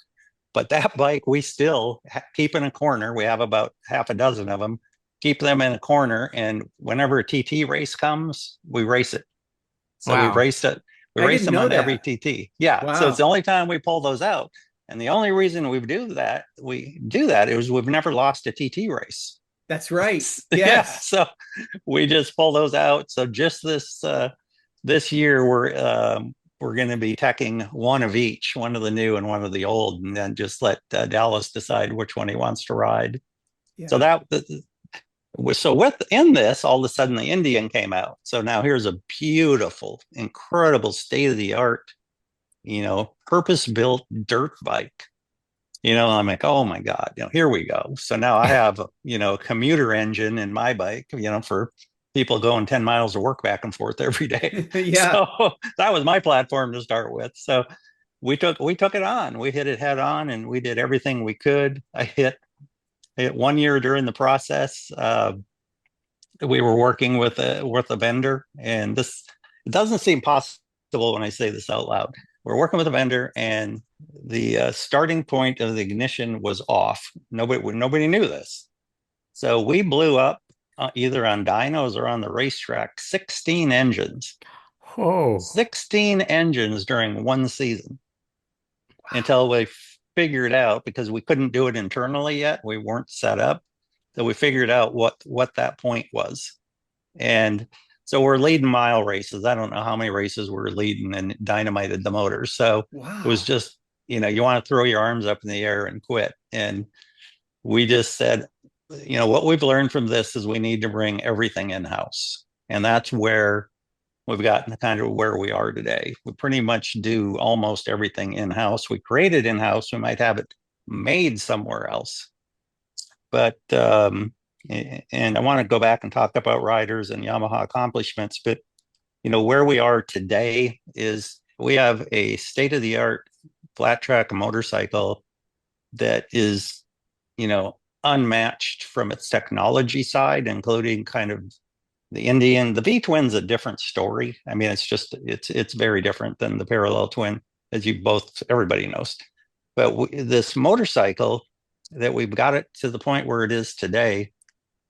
But that bike, we still keep in a corner. We have about half a dozen of them. Keep them in a corner, and whenever a TT race comes, we race it. So we race it. We race them on every TT. Yeah. Wow. So it's the only time we pull those out. And the only reason we do that is we've never lost a TT race. That's right. Yes. Yeah. So we just pull those out. So just this year we're going to be teching one of each, one of the new and one of the old, and then just let Dallas decide which one he wants to ride. Yeah. So within this, all of a sudden the Indian came out. So now here's a beautiful, incredible state-of-the-art, purpose-built dirt bike. I'm like, oh my God, here we go. So now I have, a commuter engine in my bike, for people going 10 miles to work back and forth every day. Yeah. So that was my platform to start with. So we took it on. We hit it head on and we did everything we could. I hit 1 year during the process. We were working with a vendor, and it doesn't seem possible when I say this out loud. We're working with a vendor, and the starting point of the ignition was off. Nobody knew this, so we blew up either on dynos or on the racetrack 16 engines. Oh, 16 engines during one season. Wow. Until we figured out, because we couldn't do it internally yet, we weren't set up, that we figured out what that point was. And so we're leading mile races. I don't know how many races we're leading, and dynamited the motors. So wow. It was just, you want to throw your arms up in the air and quit. And we just said, what we've learned from this is we need to bring everything in-house. And that's where we've gotten kind of where we are today. We pretty much do almost everything in-house. We create it in-house. We might have it made somewhere else. But, and I want to go back and talk about riders and Yamaha accomplishments, but, where we are today is we have a state-of-the-art flat track motorcycle that is, unmatched from its technology side, including kind of the Indian. The V-twin's a different story. I mean, it's very different than the parallel twin, as everybody knows. But this motorcycle that we've got it to the point where it is today,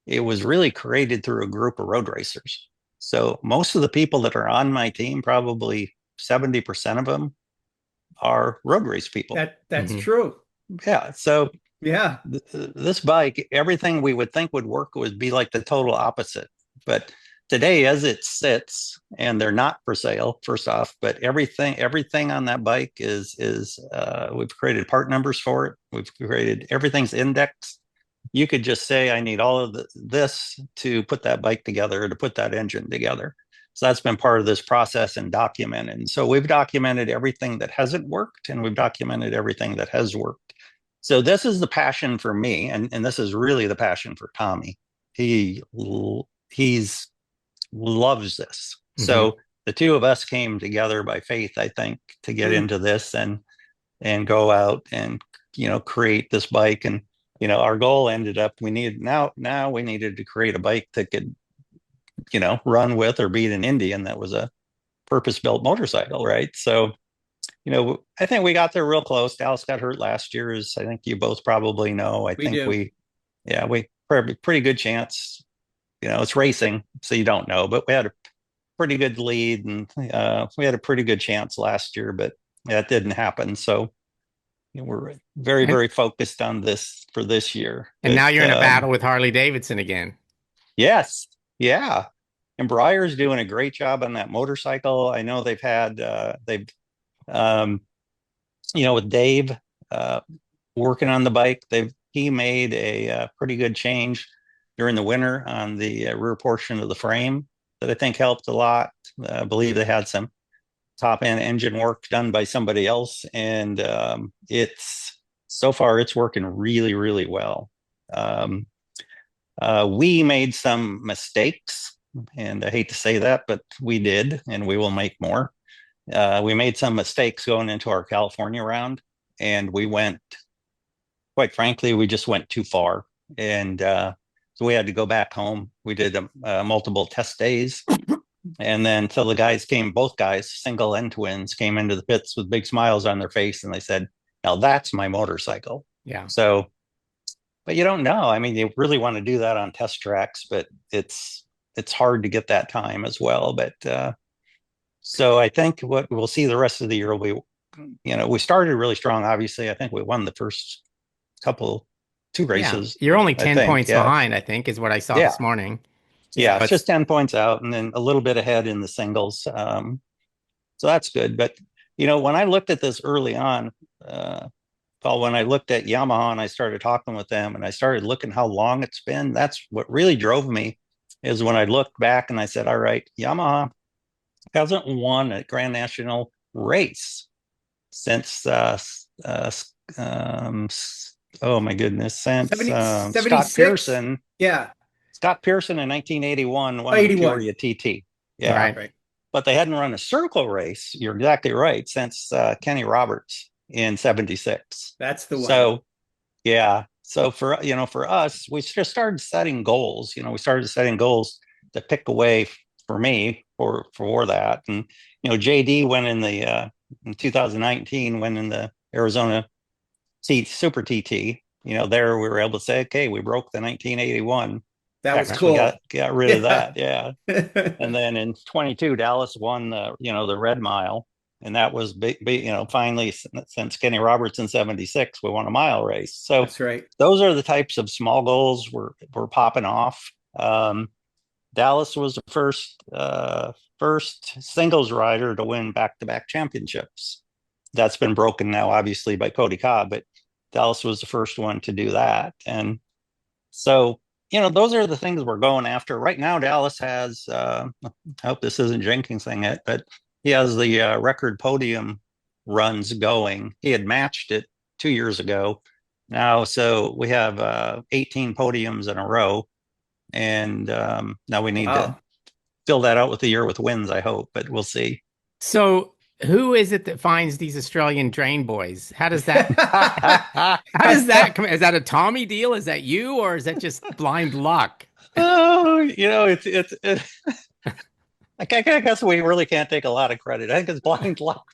it was really created through a group of road racers. So most of the people that are on my team, probably 70% of them, are road race people. That's true. Yeah. So yeah, this bike, everything we would think would work would be like the total opposite. But today, as it sits, and they're not for sale, first off, but everything on that bike is we've created part numbers for it. We've created, everything's indexed. You could just say, I need all of this to put that bike together, to put that engine together. So that's been part of this process and documented. And so we've documented everything that hasn't worked, and we've documented everything that has worked. So this is the passion for me, and this is really the passion for Tommy. He's loves this. Mm-hmm. So the two of us came together by faith, I think, to get into this and go out and create this bike. And, our goal ended up, we needed to create a bike that could, run with or beat an Indian that was a purpose-built motorcycle, right? So, I think we got there real close. Dallas got hurt last year, as I think you both probably know. I We think do. we probably pretty good chance. It's racing, so you don't know, but we had a pretty good lead, and we had a pretty good chance last year, but that didn't happen. So we're very, And, very focused on this for this year. and now you're in a But battle with Harley Davidson again. yes, yeah. And Breyer's doing a great job on that motorcycle. I know um, with Dave uh, working on the bike, he made a pretty good change during the winter on the rear portion of the frame that I think helped a lot. I believe they had some top end engine work done by somebody else, and it's so far it's working really, really well. Um, we made some mistakes, and I hate to say that, but we did, and we will make more. We made some mistakes going into our California round, and quite frankly, we just went too far. And so we had to go back home. We did multiple test days. And then till both guys, single and twins, came into the pits with big smiles on their face. And they said, now that's my motorcycle. Yeah. So, but you don't know. I mean, you really want to do that on test tracks, but it's hard to get that time as well. But so I think what we'll see the rest of the year will be, we started really strong. Obviously, I think we won the first two races. You're only I 10 think. points Yeah. behind, I think, is what I saw Yeah. this morning. Yeah, But it's just 10 points out and then a little bit ahead in the singles. So that's good. But, when I looked at this early on, Paul, when I looked at Yamaha and I started talking with them and I started looking how long it's been, that's what really drove me is when I looked back and I said, all right, Yamaha hasn't won a Grand National race since, oh my goodness, since 76? Scott Pearson. Yeah. Scott Pearson in 1981 won 81. the Peoria TT. Yeah. Right. But they hadn't run a circle race. You're exactly right. Since Kenny Roberts in 76. That's the one. So, yeah. So for us, we just started setting goals. We started setting goals to pick away for me for that. And, JD went in 2019, went in the Arizona Super TT. There we were able to say, okay, we broke the 1981. That was cool. Got rid of that, yeah. And then in 22, Dallas won the Red Mile, and that was big, finally since Kenny Roberts in 76, we won a mile race. So that's right. Those are the types of small goals we're popping off. Dallas was the first singles rider to win back-to-back championships. That's been broken now, obviously, by Cody Cobb, but Dallas was the first one to do that, and so. Those are the things we're going after. Right now, Dallas has, I hope this isn't jinxing it, but he has the record podium runs going. He had matched it 2 years ago. Now, so we have 18 podiums in a row. And now we need to fill that out with the year with wins, I hope, but we'll see. So who is it that finds these Australian Drane boys? How does that come? Is that a Tommy deal? Is that you, or is that just blind luck? Oh, it's I guess we really can't take a lot of credit. I think it's blind luck.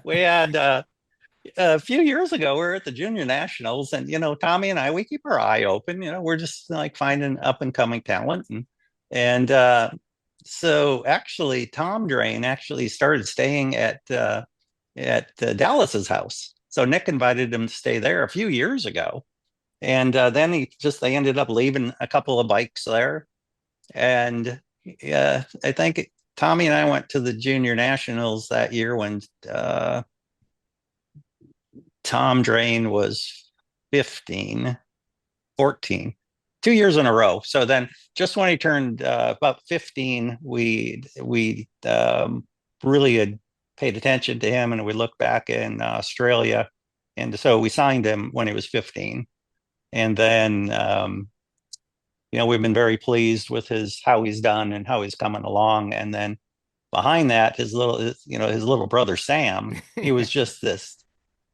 We had a few years ago, we were at the Junior Nationals, and Tommy and I, we keep our eye open. We're just like finding up and coming talent, and so actually, Tom Drane actually started staying at Dallas's house. So Nick invited him to stay there a few years ago, and then they ended up leaving a couple of bikes there, and I think Tommy and I went to the Junior Nationals that year when Tom Drane was 15, 14. 2 years in a row. So then just when he turned about 15, we really had paid attention to him, and we looked back in Australia. And so we signed him when he was 15. And then, we've been very pleased with how he's done and how he's coming along. And then behind that, his little brother, Sam, he was just this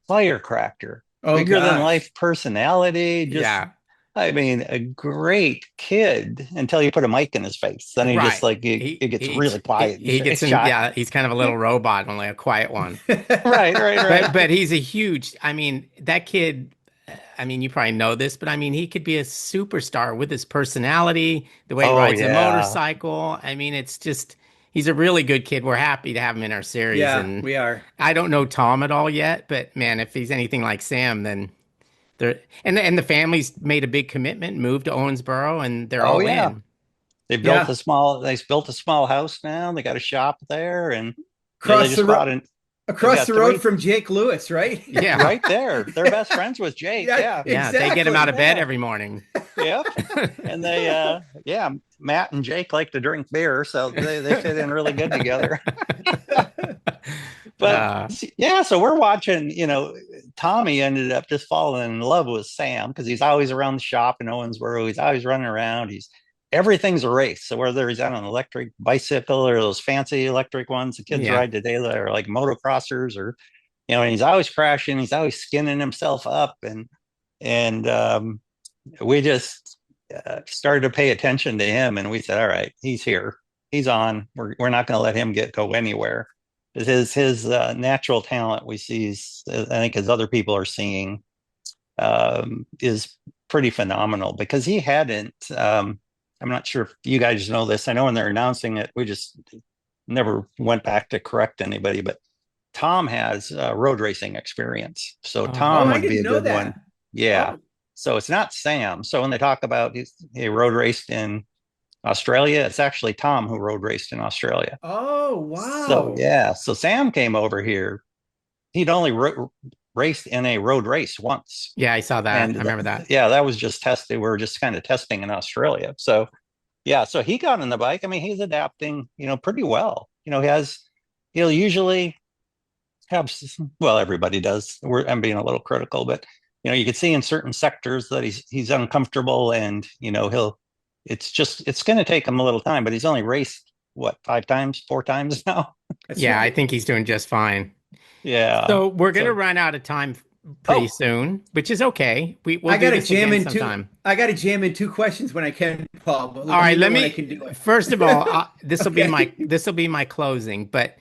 firecracker. Oh bigger than gosh. life personality. Just, Yeah, I mean, a great kid until you put a mic in his face. Then he just right. like, He it gets he really quiet and he gets in. shy. Yeah, he's kind of a little robot, only a quiet one. Right, right, right. But he's a huge. I mean, that kid. I mean, you probably know this, but I mean, he could be a superstar with his personality, the way he Oh, rides a yeah. motorcycle. I mean, it's just he's a really good kid. We're happy to have him in our series, Yeah, and we are. I don't know Tom at all yet, but man, if he's anything like Sam, then they're and the family's made a big commitment, moved to Owensboro, and they're Oh, all yeah. in. Yeah. They built a small house now. They got a shop there, and they Across the just road, bought in. They've across got the road three from Jake Lewis, right? Yeah, right there. They're best friends with Jake. Yeah, Yeah. yeah, they get him out exactly. of bed Yeah. every morning. Yep. And they yeah, Matt and Jake like to drink beer, so they fit in really good together. But uh, yeah, so we're watching, Tommy ended up just falling in love with Sam because he's always around the shop in Owensboro. He's always running around. He's everything's a race. So whether he's on an electric bicycle or those fancy electric ones the kids yeah. ride today that are like motocrossers, or and he's always crashing, he's always skinning himself up, and we just started to pay attention to him, and we said, all right, he's here, he's on. We're not going to let him go anywhere. His natural talent we see is, I think, as other people are seeing, is pretty phenomenal because he hadn't. I'm not sure if you guys know this. I know when they're announcing it, we just never went back to correct anybody, but Tom has road racing experience, so Oh, Tom Oh, I would be didn't a know good one. that. Yeah. Oh, So it's not Sam. So when they talk about he road raced in Australia, it's actually Tom who road raced in Australia. oh, So wow. yeah, so Sam came over here. He'd only raced in a road race once, yeah, I saw that. and I remember that. yeah, that was just tested. We were just kind of testing in Australia. So yeah, so he got on the bike. I mean, he's adapting, pretty well. He'll usually have, well, everybody does. I'm being a little critical, but you can see in certain sectors that he's uncomfortable, and it's going to take him a little time. But he's only raced what, 5 times, 4 times now. That's Yeah, I right. think he's doing just fine. Yeah. So we're gonna So run out of time pretty oh, soon, which is okay. We'll I do got to this jam again in two. sometime. I got to jam in two questions when I can, Paul. But All let me right, know let when I me can do it. first of all, Okay. this will be my closing, but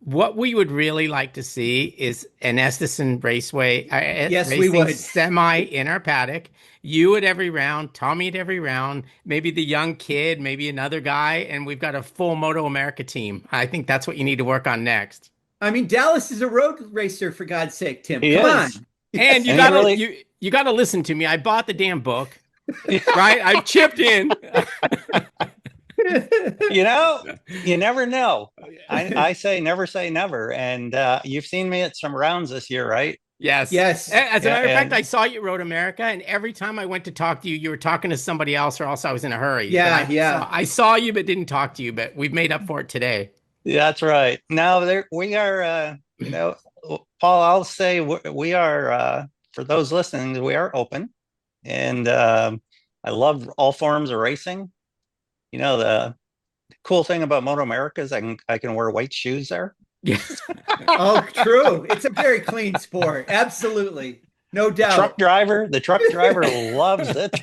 what we would really like to see is an Estenson Raceway Yes, we racing would. semi in our paddock. You at every round, Tommy at every round, maybe the young kid, maybe another guy, and we've got a full MotoAmerica team. I think that's what you need to work on next. I mean, Dallas is a road racer, for God's sake, Tim. he Come is, on. And and he really, you gotta listen to me. I bought the damn book, right? I've chipped in. you know, you never know. I say never, and you've seen me at some rounds this year, right? Yes. Yes. As a Yeah, matter of fact, and I saw you at Road America, and every time I went to talk to you, you were talking to somebody else, or else I was in a hurry. But Yeah, yeah. I saw you, but didn't talk to you. But we've made up for it today. that's right. Now there we are. Paul, I'll say we are. For those listening, we are open, and I love all forms of racing. The cool thing about Moto America is I can wear white shoes there. Yeah. Oh, true. It's a very clean sport. Absolutely. No doubt. The truck driver loves it.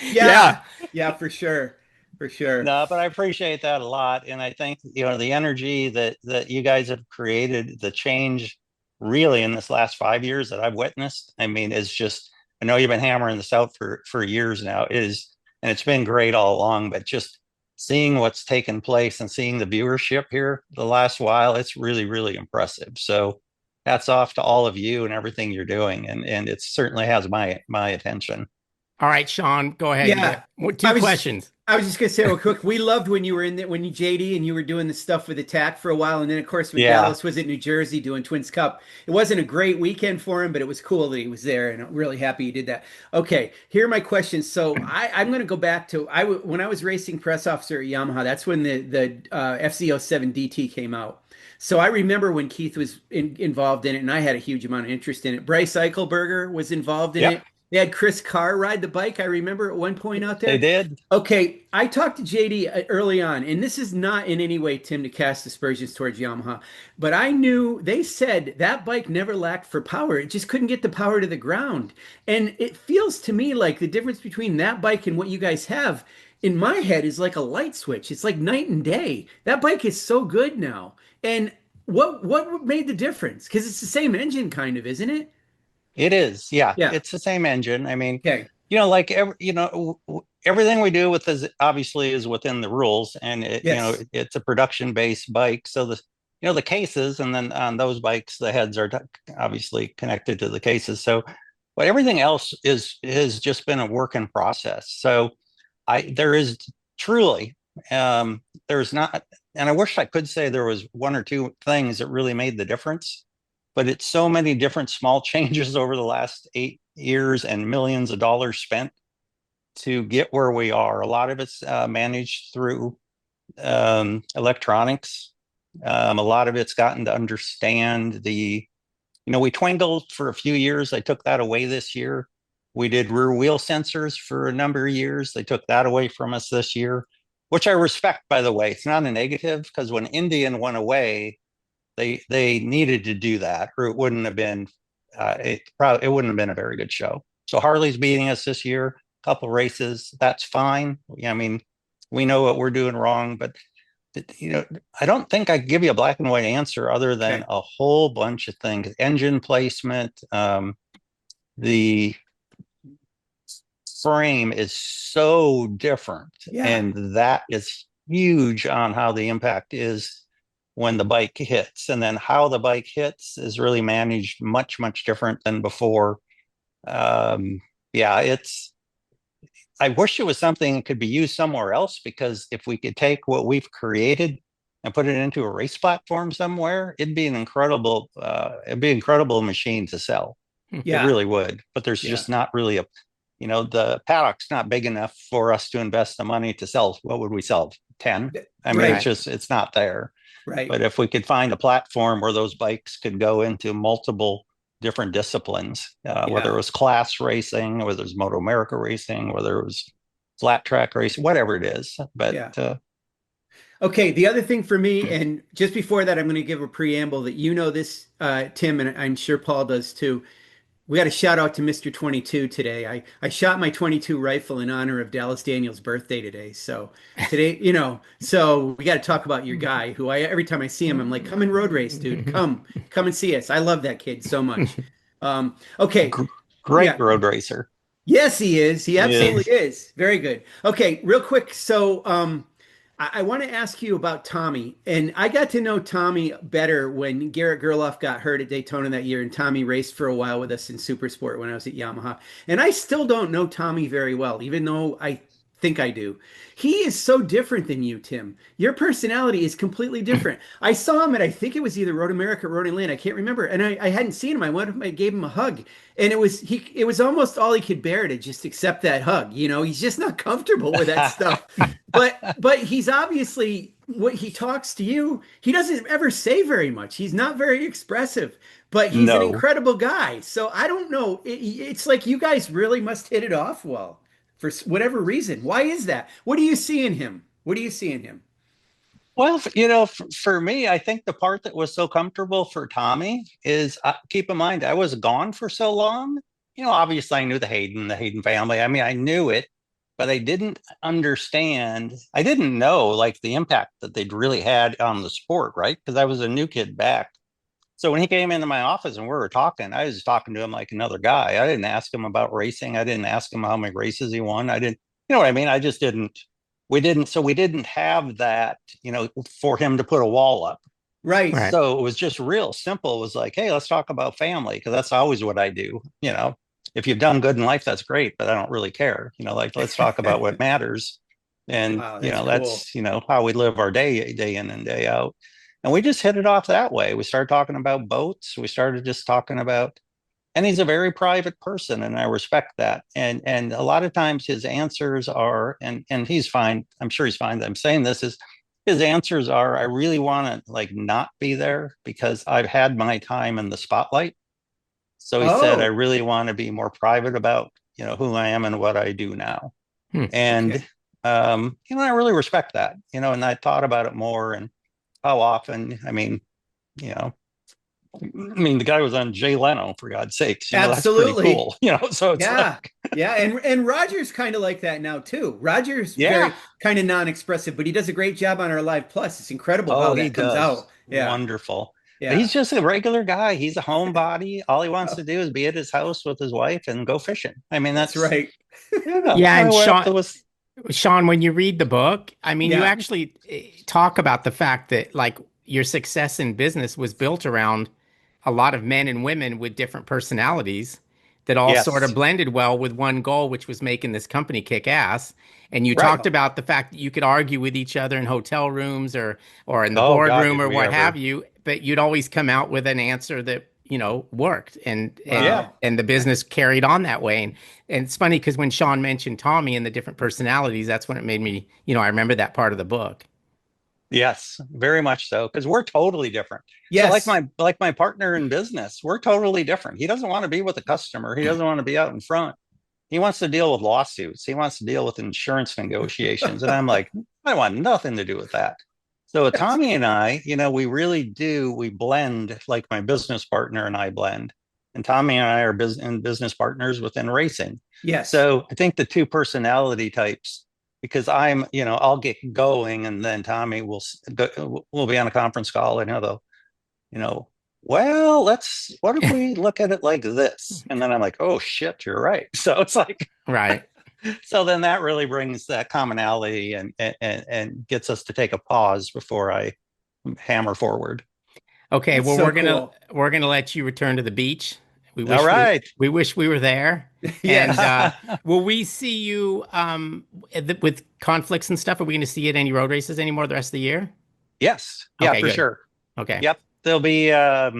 Yeah. Yeah. Yeah, for sure. For sure. No, but I appreciate that a lot, and I think the energy that you guys have created, the change really in this last 5 years that I've witnessed. I mean, is just, I know you've been hammering this out for years now. And it's been great all along, but just seeing what's taken place and seeing the viewership here the last while, it's really, really impressive. So hats off to all of you and everything you're doing, and it certainly has my attention. All right, Sean, go ahead. Yeah. I Two was questions. I was just gonna say real quick, we loved when you were in there when you JD and you were doing the stuff with Attack for a while, and then of course when Yeah. Dallas was at New Jersey doing Twins Cup. It wasn't a great weekend for him, but it was cool that he was there, and I'm really happy he did that. Okay, here are my questions. So I'm gonna go back to when I was racing press officer at Yamaha. That's when the FZ07 DT came out. So I remember when Keith was involved in it, and I had a huge amount of interest in it. Bryce Eichelberger was involved in Yep. it. They had Chris Carr ride the bike. I remember at one point out They there. did. Okay, I talked to JD early on, and this is not in any way, Tim, to cast aspersions towards Yamaha, but I knew they said that bike never lacked for power. It just couldn't get the power to the ground. And it feels to me like the difference between that bike and what you guys have in my head is like a light switch. It's like night and day. That bike is so good now. And what made the difference? Because it's the same engine, kind of, isn't it? It is. Yeah, Yeah. it's the same engine. I mean, Okay. like everything we do with this obviously is within the rules, and Yes. it's a production based bike. So the cases, and then on those bikes, the heads are obviously connected to the cases. So, but everything else has just been a work in process. So there is truly, there's not, and I wish I could say there was one or two things that really made the difference, but it's so many different small changes over the last 8 years and millions of dollars spent to get where we are. A lot of it's managed through electronics. A lot of it's gotten to understand we twingled for a few years. I took that away this year. We did rear wheel sensors for a number of years. They took that away from us this year, which I respect, by the way. It's not a negative, because when Indian went away, they needed to do that, or it wouldn't have been it wouldn't have been a very good show. So Harley's beating us this year, a couple races. That's fine. I mean, we know what we're doing wrong, but I don't think I can give you a black and white answer other than Okay. a whole bunch of things. Engine placement, the frame is so different, Yeah. and that is huge on how the impact is when the bike hits, and then how the bike hits is really managed much, much different than before. Yeah, I wish it was something that could be used somewhere else, because if we could take what we've created and put it into a race platform somewhere, it'd be an incredible machine to sell. It Yeah. really would. But there's Yeah. just not really the paddock's not big enough for us to invest the money to sell. What would we sell? 10? I mean, Right. it's not there. Right. But if we could find a platform where those bikes could go into multiple different disciplines, whether it was class racing, whether it was MotoAmerica racing, whether it was flat track racing, whatever it is. But Yeah. Okay, the other thing for me, and just before that, I'm going to give a preamble that this, Tim, and I'm sure Paul does too. We got a shout out to Mr. 22 today. I shot my 22 rifle in honor of Dallas Daniels' birthday today. So today, so we got to talk about your guy who every time I see him, I'm like, come and road race, dude. Come and see us. I love that kid so much. Okay. Great Yeah. road racer. Yes, he is. He absolutely Yeah. is. Very good. Okay, real quick. So, I want to ask you about Tommy, and I got to know Tommy better when Garrett Gerloff got hurt at Daytona that year, and Tommy raced for a while with us in Supersport when I was at Yamaha. And I still don't know Tommy very well, even though I think I do. He is so different than you, Tim. Your personality is completely different. I saw him at, I think it was either Road America or Road Atlanta. I can't remember. And I hadn't seen him. I gave him a hug, and it was almost all he could bear to just accept that hug. He's just not comfortable with that stuff. But he's obviously, what he talks to you, he doesn't ever say very much. He's not very expressive, but he's an No. incredible guy. So I don't know. It's like you guys really must hit it off well for whatever reason. Why is that? What do you see in him? What do you see in him? Well, for me, I think the part that was so comfortable for Tommy is, keep in mind, I was gone for so long. Obviously I knew the Hayden family. I mean, I knew it, but I didn't understand. I didn't know like the impact that they'd really had on the sport, right? Because I was a new kid back. So when he came into my office and we were talking, I was talking to him like another guy. I didn't ask him about racing. I didn't ask him how many races he won. I didn't, you know what I mean? I just didn't. We didn't have that, for him to put a wall up. Right. Right. So it was just real simple. It was like, hey, let's talk about family, because that's always what I do. If you've done good in life, that's great, but I don't really care. Like, let's talk about what matters. And, Wow, that's cool. that's how we live our day in and day out. And we just hit it off that way. We started talking about boats. We started just talking about, and he's a very private person, and I respect that. And a lot of times his answers are, and he's fine. I'm sure he's fine that I'm saying this, is his answers are, I really want to like not be there because I've had my time in the spotlight. So he said, I Oh, really want to be more private about who I am and what I do now. Hmm. And, Okay. I really respect that, and I thought about it more and how often, you know, the guy was on Jay Leno, for God's sakes, that's pretty Absolutely. cool, so it's Yeah. like, Yeah. And Roger's kind of like that now too. Roger's yeah. very kind of non-expressive, but he does a great job on our Live Plus. It's incredible Oh, how he that comes does. out. Yeah. Wonderful. Yeah. He's just a regular guy. He's a homebody. All he wants to do is be at his house with his wife and go fishing. That's That's, right. yeah. Yeah, and What Sean, was, Sean, when you read the book, I mean, you Yeah. actually talk about the fact that like your success in business was built around a lot of men and women with different personalities that all sort of yes, blended well with one goal, which was making this company kick ass. And you right. talked about the fact that you could argue with each other in hotel rooms or in the Oh, God, boardroom did or we what have ever? you, but you'd always come out with an answer that, worked Yeah. and the business carried on that way. And it's funny because when Sean mentioned Tommy and the different personalities, that's when it made me, I remember that part of the book. Yes, very much so. Because we're totally different. So Yes. like my partner in business, we're totally different. He doesn't want to be with the customer. He doesn't want to be out in front. He wants to deal with lawsuits. He wants to deal with insurance negotiations. And I'm like, I want nothing to do with that. So Tommy and I, we really do, we blend like my business partner and I blend. And Tommy and I are business partners within racing. Yes. So I think the two personality types, because I'll get going and then Tommy will be on a conference call and you know, well, what if we look at it like this? And then I'm like, oh shit, you're right. So it's like, Right. so then that really brings that commonality and gets us to take a pause before I hammer forward. Okay, That's well so we're cool. gonna let you return to the beach. We All wish right. we wish we were there. And Yes. will we see you with conflicts and stuff? Are we going to see you at any road races anymore the rest of the year? Yes. Yeah, Okay, for good. sure. Okay. Yep. There'll be I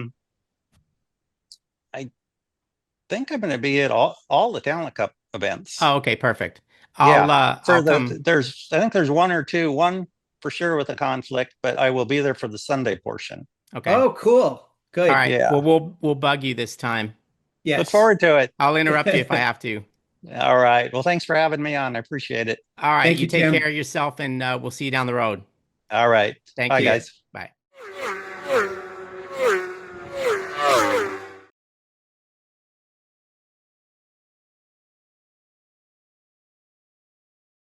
think I'm going to be at all the Talent Cup events. Oh, okay, perfect. Yeah. I'll come. I think there's one or two, one for sure with a conflict, but I will be there for the Sunday portion. Okay. Oh, cool. All Good. right. Well, Yeah. we'll bug you this time. Look Yes. forward to it. I'll interrupt you if I have to. All right. Well, thanks for having me on. I appreciate it. All right, Thank you you, take care Tim. of yourself and we'll see you down the road. All right. Thank Bye, you. guys.